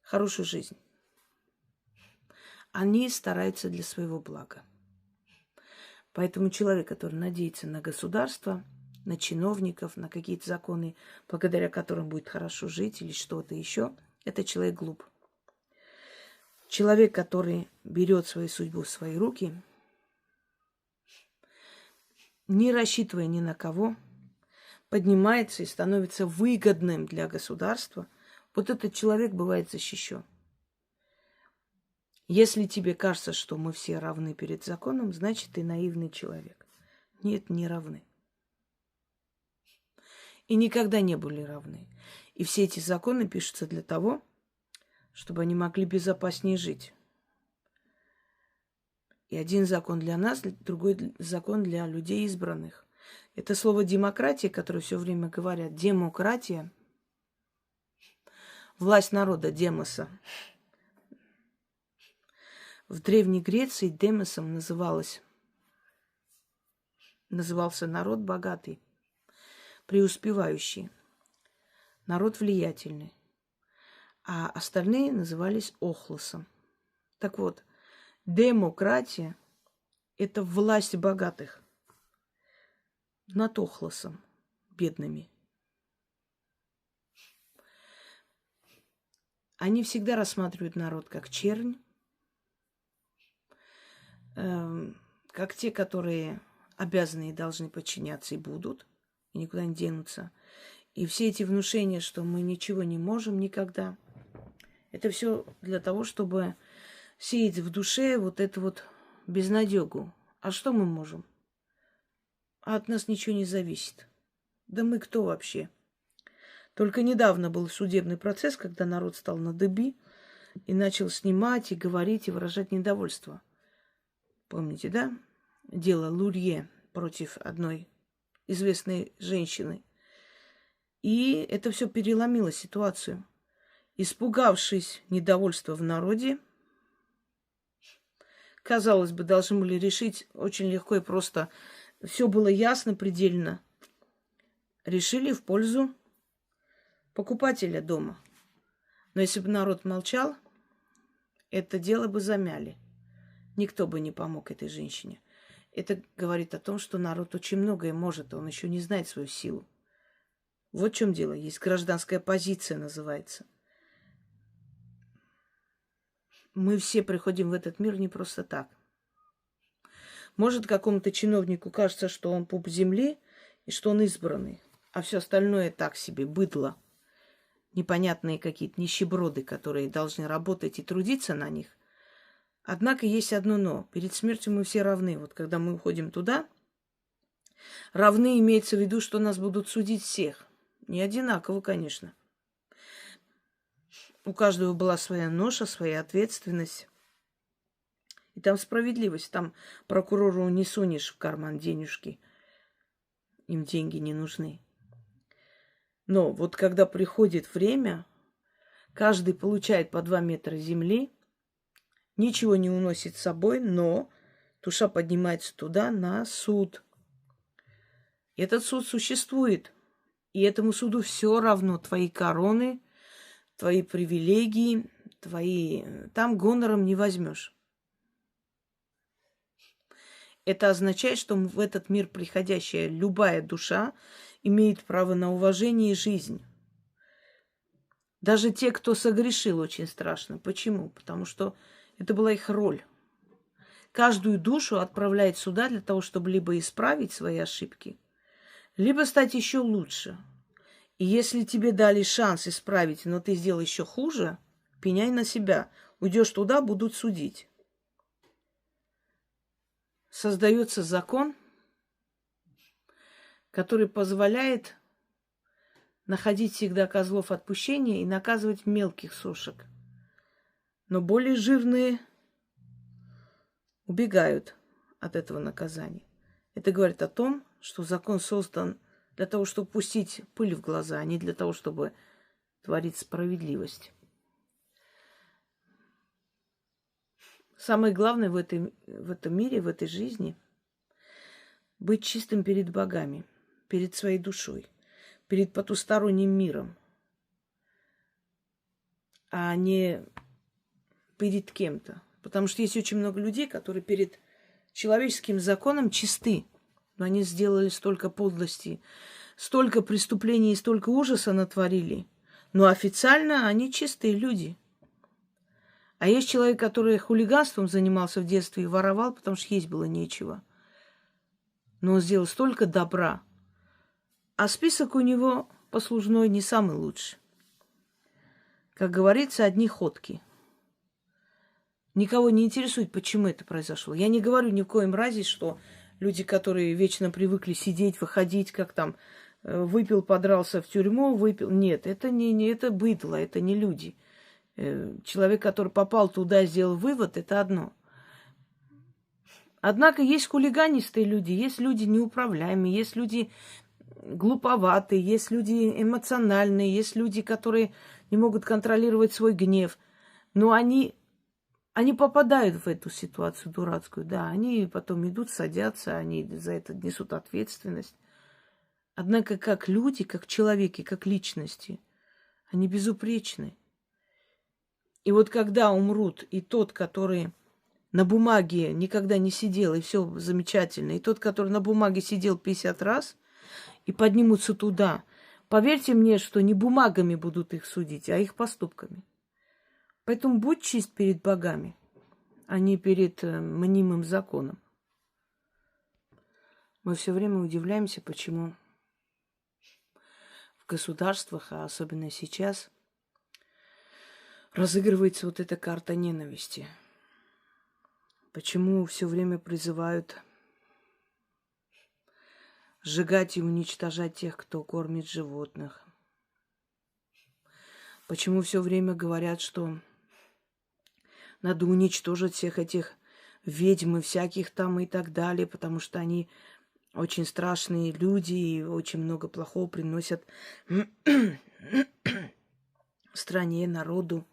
хорошую жизнь. Они стараются для своего блага. Поэтому человек, который надеется на государство, на чиновников, на какие-то законы, благодаря которым будет хорошо жить или что-то еще, это человек глуп. Человек, который берет свою судьбу в свои руки, не рассчитывая ни на кого, поднимается и становится выгодным для государства, вот этот человек бывает защищен. Если тебе кажется, что мы все равны перед законом, значит, ты наивный человек. Нет, не равны. И никогда не были равны. И все эти законы пишутся для того, чтобы они могли безопаснее жить. И один закон для нас, другой закон для людей избранных. Это слово демократия, которое все время говорят. Демократия. Власть народа, демоса. В Древней Греции демосом назывался народ богатый, преуспевающий, народ влиятельный. А остальные назывались охлосом. Так вот, демократия – это власть богатых над охлосом, бедными. Они всегда рассматривают народ как чернь, как те, которые обязаны и должны подчиняться и будут, и никуда не денутся. И все эти внушения, что мы ничего не можем никогда, это все для того, чтобы сеять в душе вот эту вот безнадегу. А что мы можем? А от нас ничего не зависит. Да мы кто вообще? Только недавно был судебный процесс, когда народ стал на дыбы и начал снимать, и говорить, и выражать недовольство. Помните, да? Дело Лурье против одной известной женщины. И это все переломило ситуацию. Испугавшись недовольства в народе, казалось бы, должны были решить очень легко и просто. Все было ясно, предельно. Решили в пользу покупателя дома. Но если бы народ молчал, это дело бы замяли. Никто бы не помог этой женщине. Это говорит о том, что народ очень многое может, он еще не знает свою силу. Вот в чем дело. Есть гражданская позиция, называется. Мы все приходим в этот мир не просто так. Может, какому-то чиновнику кажется, что он пуп земли и что он избранный, а все остальное так себе, быдло. Непонятные какие-то нищеброды, которые должны работать и трудиться на них. Однако есть одно но. Перед смертью мы все равны. Вот когда мы уходим туда, равны имеется в виду, что нас будут судить всех. Не одинаково, конечно. У каждого была своя ноша, своя ответственность. И там справедливость. Там прокурору не сунешь в карман денежки. Им деньги не нужны. Но вот когда приходит время, каждый получает по 2 метра земли, ничего не уносит с собой, но душа поднимается туда на суд. Этот суд существует. И этому суду все равно твои короны, твои привилегии, там гонором не возьмешь. Это означает, что в этот мир приходящая любая душа имеет право на уважение и жизнь. Даже те, кто согрешил, очень страшно. Почему? Потому что это была их роль. Каждую душу отправляет сюда для того, чтобы либо исправить свои ошибки, либо стать еще лучше. И если тебе дали шанс исправить, но ты сделал еще хуже, пеняй на себя. Уйдешь туда, будут судить. Создается закон, который позволяет находить всегда козлов отпущения и наказывать мелких сошек. Но более жирные убегают от этого наказания. Это говорит о том, что закон создан для того, чтобы пустить пыль в глаза, а не для того, чтобы творить справедливость. Самое главное в этом мире, в этой жизни – быть чистым перед богами, перед своей душой, перед потусторонним миром, а не перед кем-то. Потому что есть очень много людей, которые перед человеческим законом чисты. Но они сделали столько подлостей, столько преступлений и столько ужаса натворили. Но официально они чистые люди. А есть человек, который хулиганством занимался в детстве и воровал, потому что есть было нечего. Но он сделал столько добра. А список у него послужной не самый лучший. Как говорится, одни ходки. Никого не интересует, почему это произошло. Я не говорю ни в коем разе, что люди, которые вечно привыкли сидеть, выходить, как там, выпил, подрался в тюрьму, выпил. Нет, это не это быдло, это не люди. Человек, который попал туда, сделал вывод, это одно. Однако есть хулиганистые люди, есть люди неуправляемые, есть люди глуповатые, есть люди эмоциональные, есть люди, которые не могут контролировать свой гнев. Но они попадают в эту ситуацию дурацкую, да. Они потом идут, садятся, они за это несут ответственность. Однако как люди, как человеки, как личности, они безупречны. И вот когда умрут и тот, который на бумаге никогда не сидел, и все замечательно, и тот, который на бумаге сидел 50 раз, и поднимутся туда, поверьте мне, что не бумагами будут их судить, а их поступками. Поэтому будь чист перед богами, а не перед мнимым законом. Мы все время удивляемся, почему в государствах, а особенно сейчас, разыгрывается вот эта карта ненависти. Почему все время призывают сжигать и уничтожать тех, кто кормит животных? Почему все время говорят, что надо уничтожить всех этих ведьм и всяких там и так далее, потому что они очень страшные люди и очень много плохого приносят стране, народу?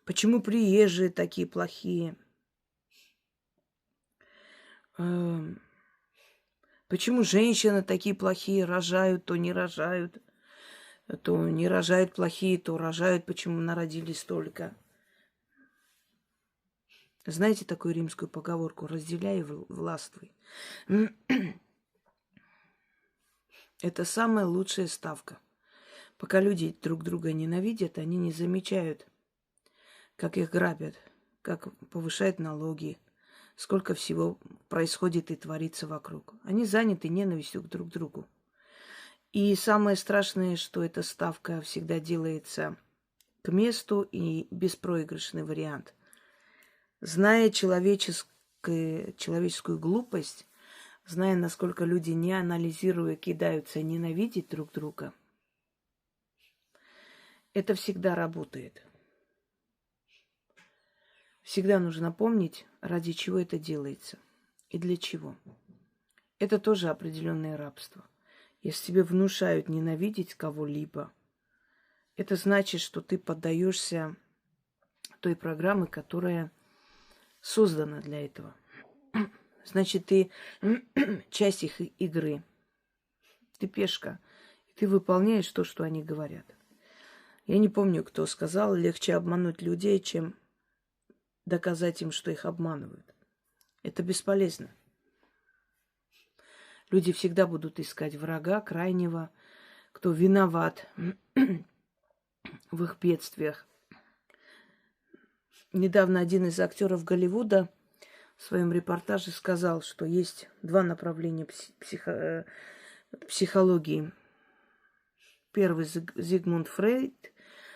Почему приезжие такие плохие? Почему женщины такие плохие, рожают, то не рожают, то не рожают плохие, то рожают, почему народили столько? Знаете такую римскую поговорку «разделяй и властвуй»? Это самая лучшая ставка. Пока люди друг друга ненавидят, они не замечают, как их грабят, как повышают налоги, сколько всего происходит и творится вокруг. Они заняты ненавистью друг к другу. И самое страшное, что эта ставка всегда делается к месту и беспроигрышный вариант. Зная человеческую глупость, зная, насколько люди, не анализируя, кидаются ненавидеть друг друга, это всегда работает. Всегда нужно помнить, ради чего это делается и для чего. Это тоже определенное рабство. Если тебе внушают ненавидеть кого-либо, это значит, что ты поддаешься той программе, которая создана для этого. Значит, ты часть их игры. Ты пешка. И ты выполняешь то, что они говорят. Я не помню, кто сказал, легче обмануть людей, чем доказать им, что их обманывают. Это бесполезно. Люди всегда будут искать врага, крайнего, кто виноват в их бедствиях. Недавно один из актеров Голливуда в своем репортаже сказал, что есть два направления психологии. Первый Зигмунд Фрейд,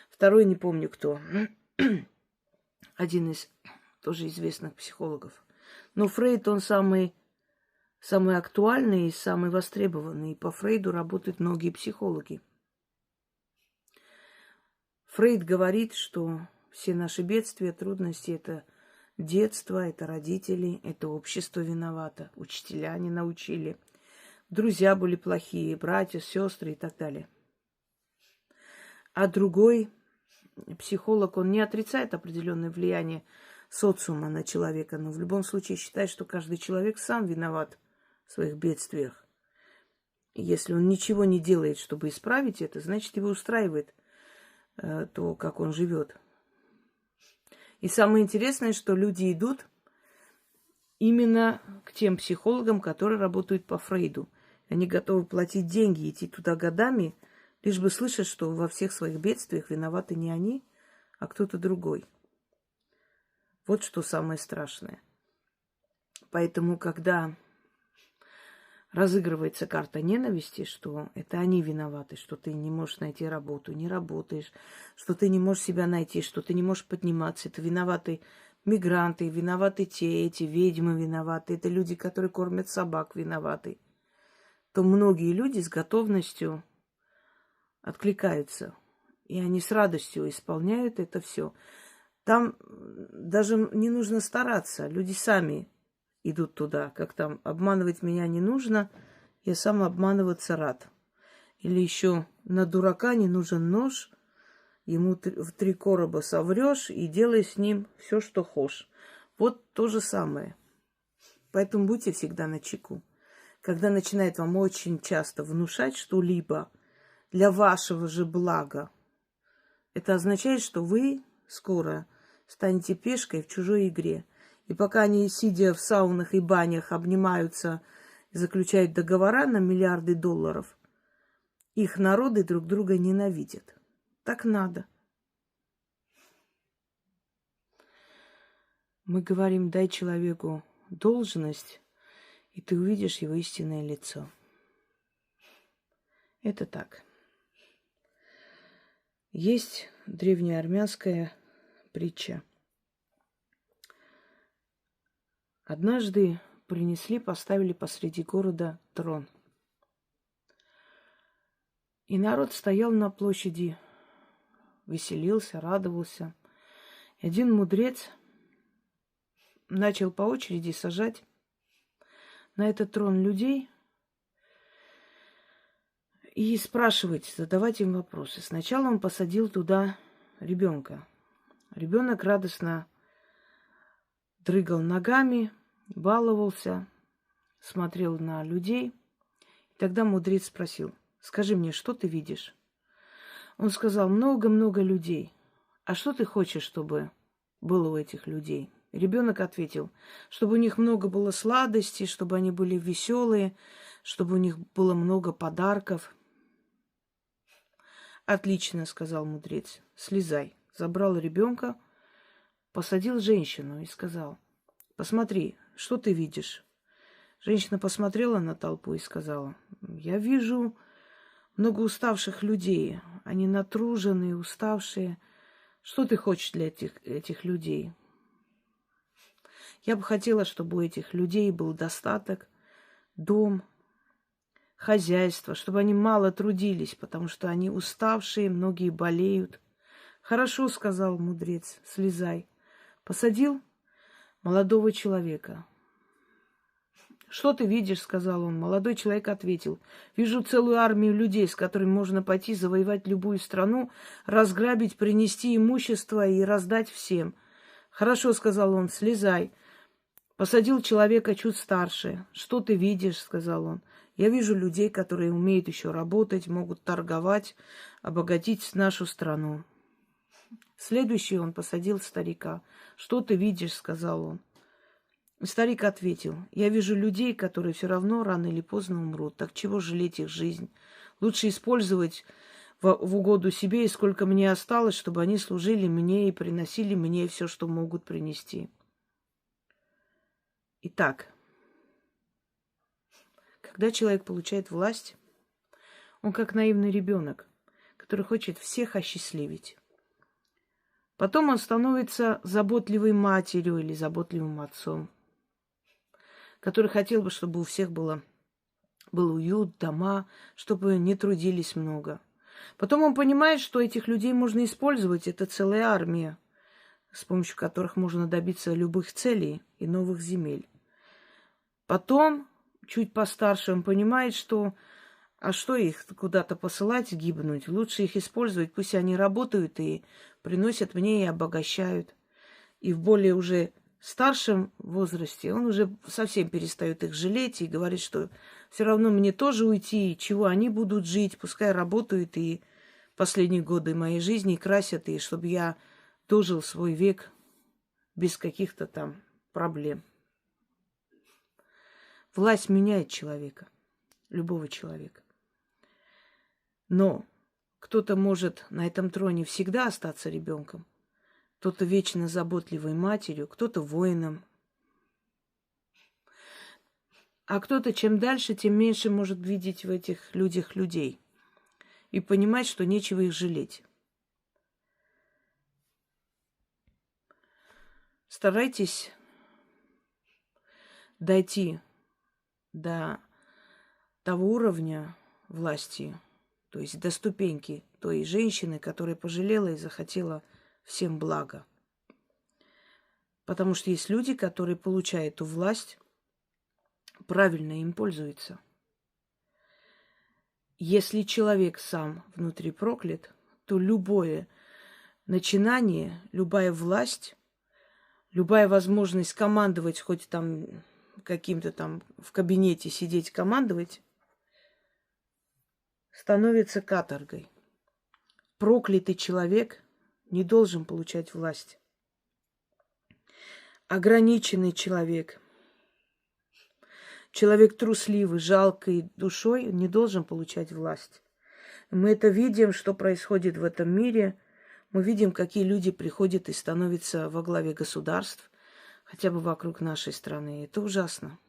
второй не помню кто. Один из тоже известных психологов. Но Фрейд, он самый актуальный и самый востребованный. И по Фрейду работают многие психологи. Фрейд говорит, что все наши бедствия, трудности – это детство, это родители, это общество виновато, учителя не научили, друзья были плохие, братья, сестры и так далее. А другой психолог, он не отрицает определенное влияние социума на человека, но в любом случае считает, что каждый человек сам виноват в своих бедствиях. И если он ничего не делает, чтобы исправить это, значит, его устраивает то, как он живет. И самое интересное, что люди идут именно к тем психологам, которые работают по Фрейду. Они готовы платить деньги, идти туда годами, лишь бы слышать, что во всех своих бедствиях виноваты не они, а кто-то другой. Вот что самое страшное. Поэтому, когда разыгрывается карта ненависти, что это они виноваты, что ты не можешь найти работу, не работаешь, что ты не можешь себя найти, что ты не можешь подниматься, это виноваты мигранты, виноваты те, эти ведьмы виноваты, это люди, которые кормят собак, виноваты, то многие люди с готовностью откликаются, и они с радостью исполняют это все. Там даже не нужно стараться, люди сами идут туда, как там, обманывать меня не нужно, я сам обманываться рад. Или еще на дурака не нужен нож, ему в 3 короба соврешь и делай с ним все, что хочешь. Вот то же самое. Поэтому будьте всегда начеку. Когда начинает вам очень часто внушать что-либо для вашего же блага, это означает, что вы скоро станете пешкой в чужой игре. И пока они, сидя в саунах и банях, обнимаются и заключают договора на миллиарды долларов, их народы друг друга ненавидят. Так надо. Мы говорим, дай человеку должность, и ты увидишь его истинное лицо. Это так. Есть древнеармянская притча. Однажды поставили посреди города трон. И народ стоял на площади, веселился, радовался. И один мудрец начал по очереди сажать на этот трон людей и спрашивать, задавать им вопросы. Сначала он посадил туда ребенка. Ребенок радостно дрыгал ногами, баловался, смотрел на людей. И тогда мудрец спросил: скажи мне, что ты видишь? Он сказал: много-много людей. А что ты хочешь, чтобы было у этих людей? Ребенок ответил: чтобы у них много было сладостей, чтобы они были веселые, чтобы у них было много подарков. Отлично, сказал мудрец, слезай. Забрал ребенка, посадил женщину и сказал: посмотри, что ты видишь? Женщина посмотрела на толпу и сказала: я вижу много уставших людей. Они натруженные, уставшие. Что ты хочешь для этих людей? Я бы хотела, чтобы у этих людей был достаток, дом, хозяйство, чтобы они мало трудились, потому что они уставшие, многие болеют. Хорошо, сказал мудрец, слезай. Посадил молодого человека. Что ты видишь, сказал он. Молодой человек ответил: вижу целую армию людей, с которыми можно пойти завоевать любую страну, разграбить, принести имущество и раздать всем. Хорошо, сказал он, слезай. Посадил человека чуть старше. Что ты видишь, сказал он. Я вижу людей, которые умеют еще работать, могут торговать, обогатить нашу страну. Следующий он посадил старика. «Что ты видишь?» — сказал он. И старик ответил: «Я вижу людей, которые все равно рано или поздно умрут. Так чего жалеть их жизнь? Лучше использовать в угоду себе, и сколько мне осталось, чтобы они служили мне и приносили мне все, что могут принести». Итак, когда человек получает власть, он как наивный ребенок, который хочет всех осчастливить. Потом он становится заботливой матерью или заботливым отцом, который хотел бы, чтобы у всех был уют, дома, чтобы не трудились много. Потом он понимает, что этих людей можно использовать. Это целая армия, с помощью которых можно добиться любых целей и новых земель. Потом, чуть постарше, он понимает, что а что их куда-то посылать, гибнуть? Лучше их использовать, пусть они работают и приносят мне и обогащают. И в более уже старшем возрасте он уже совсем перестает их жалеть и говорит, что все равно мне тоже уйти, чего они будут жить, пускай работают и последние годы моей жизни красят, и чтобы я дожил свой век без каких-то там проблем. Власть меняет человека, любого человека. Но кто-то может на этом троне всегда остаться ребенком, кто-то вечно заботливой матерью, кто-то воином. А кто-то чем дальше, тем меньше может видеть в этих людях людей и понимать, что нечего их жалеть. Старайтесь дойти до того уровня власти, то есть до ступеньки той женщины, которая пожалела и захотела всем блага. Потому что есть люди, которые получают эту власть, правильно им пользуются. Если человек сам внутри проклят, то любое начинание, любая власть, любая возможность командовать, хоть там каким-то там в кабинете сидеть командовать, становится каторгой. Проклятый человек не должен получать власть. Ограниченный человек, человек трусливый, жалкой душой не должен получать власть. Мы это видим, что происходит в этом мире. Мы видим, какие люди приходят и становятся во главе государств, хотя бы вокруг нашей страны. Это ужасно.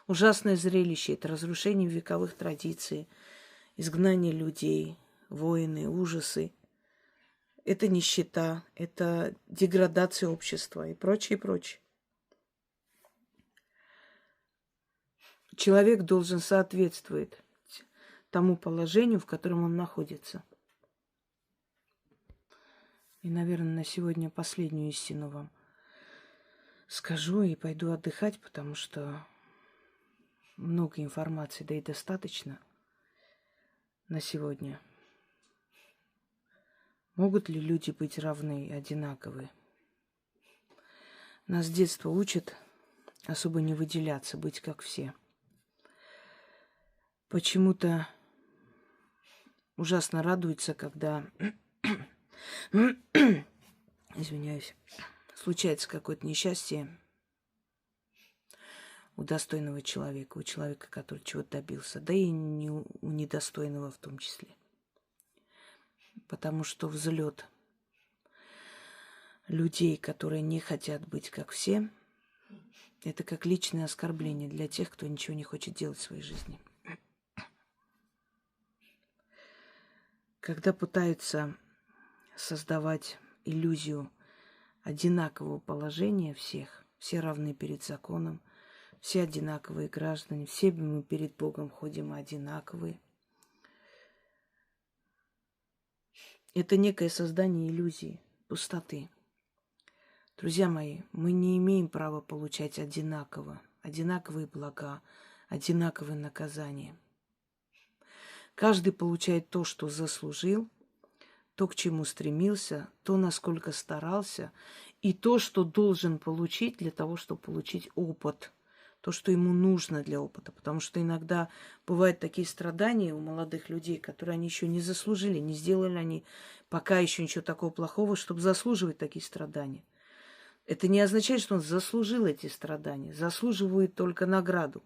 Ужасное зрелище. Это разрушение вековых традиций, изгнание людей, войны, ужасы. Это нищета, это деградация общества и прочее, прочее. Человек должен соответствовать тому положению, в котором он находится. И, наверное, на сегодня последнюю истину вам скажу и пойду отдыхать, потому что много информации, да и достаточно на сегодня. Могут ли люди быть равны и одинаковы? Нас с детства учат особо не выделяться, быть как все. Почему-то ужасно радуется, когда, извиняюсь, случается какое-то несчастье у достойного человека, у человека, который чего-то добился, да и не у недостойного в том числе. Потому что взлет людей, которые не хотят быть как все, это как личное оскорбление для тех, кто ничего не хочет делать в своей жизни. Когда пытаются создавать иллюзию одинакового положения всех, все равны перед законом, все одинаковые граждане, все мы перед Богом ходим одинаковые. Это некое создание иллюзии, пустоты. Друзья мои, мы не имеем права получать одинаковые блага, одинаковые наказания. Каждый получает то, что заслужил, то, к чему стремился, то, насколько старался, и то, что должен получить для того, чтобы получить опыт, то, что ему нужно для опыта. Потому что иногда бывают такие страдания у молодых людей, которые они еще не заслужили, не сделали они пока еще ничего такого плохого, чтобы заслуживать такие страдания. Это не означает, что он заслужил эти страдания. Заслуживает только награду.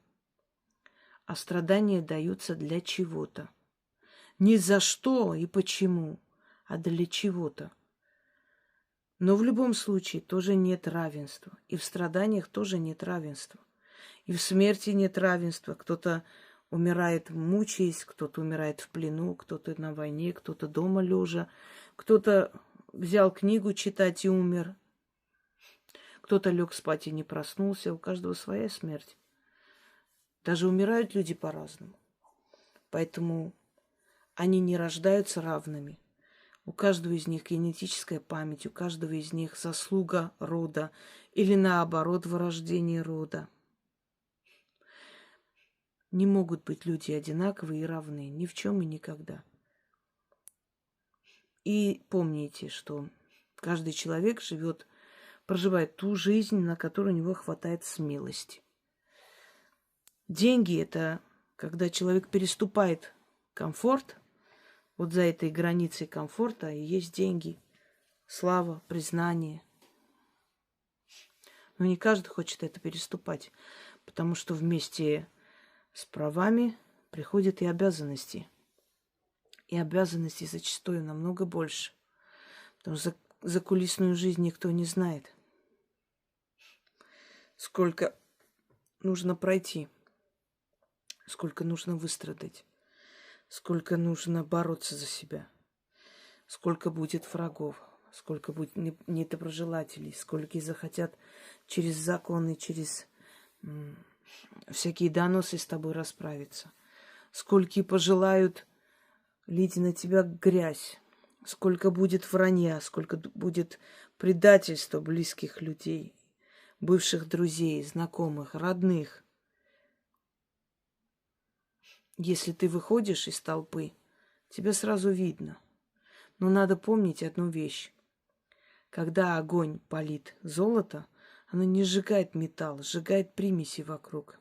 А страдания даются для чего-то. Не за что и почему, а для чего-то. Но в любом случае тоже нет равенства. И в страданиях тоже нет равенства. И в смерти нет равенства. Кто-то умирает мучаясь, кто-то умирает в плену, кто-то на войне, кто-то дома лежа, кто-то взял книгу читать и умер. Кто-то лег спать и не проснулся. У каждого своя смерть. Даже умирают люди по-разному. Поэтому они не рождаются равными. У каждого из них генетическая память, у каждого из них заслуга рода или наоборот вырождение рода. Не могут быть люди одинаковые и равны ни в чем и никогда. И помните, что каждый человек проживает ту жизнь, на которую у него хватает смелости. Деньги – это когда человек переступает комфорт, вот за этой границей комфорта и есть деньги, слава, признание. Но не каждый хочет это переступать, потому что вместе с правами приходят и обязанности. И обязанности зачастую намного больше, потому что закулисную жизнь никто не знает. Сколько нужно пройти, сколько нужно выстрадать. Сколько нужно бороться за себя, сколько будет врагов, сколько будет недоброжелателей, сколько захотят через законы, через всякие доносы с тобой расправиться, сколько пожелают лить на тебя грязь, сколько будет вранья, сколько будет предательства близких людей, бывших друзей, знакомых, родных. Если ты выходишь из толпы, тебя сразу видно. Но надо помнить одну вещь. Когда огонь палит золото, оно не сжигает металл, сжигает примеси вокруг.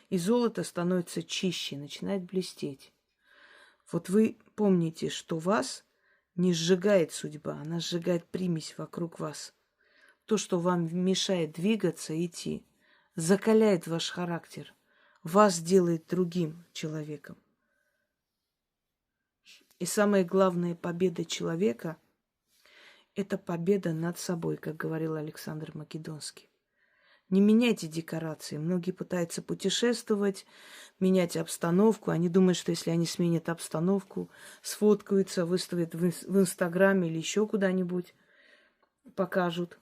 И золото становится чище, начинает блестеть. Вот вы помните, что вас не сжигает судьба, она сжигает примесь вокруг вас. То, что вам мешает двигаться, идти, закаляет ваш характер. Вас делает другим человеком. И самая главная победа человека – это победа над собой, как говорил Александр Македонский. Не меняйте декорации. Многие пытаются путешествовать, менять обстановку. Они думают, что если они сменят обстановку, сфоткаются, выставят в Инстаграме или еще куда-нибудь, покажут,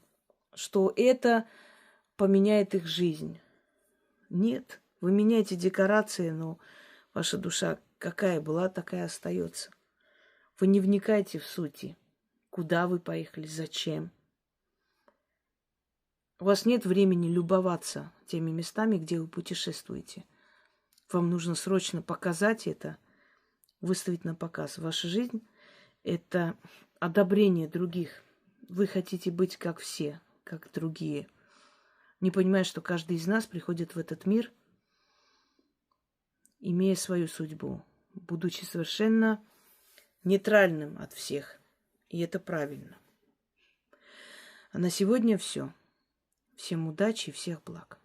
что это поменяет их жизнь. Нет. Вы меняете декорации, но ваша душа какая была, такая остается. Вы не вникаете в сути, куда вы поехали, зачем. У вас нет времени любоваться теми местами, где вы путешествуете. Вам нужно срочно показать это, выставить на показ. Ваша жизнь – это одобрение других. Вы хотите быть как все, как другие. Не понимая, что каждый из нас приходит в этот мир – имея свою судьбу, будучи совершенно нейтральным от всех. И это правильно. А на сегодня все. Всем удачи и всех благ.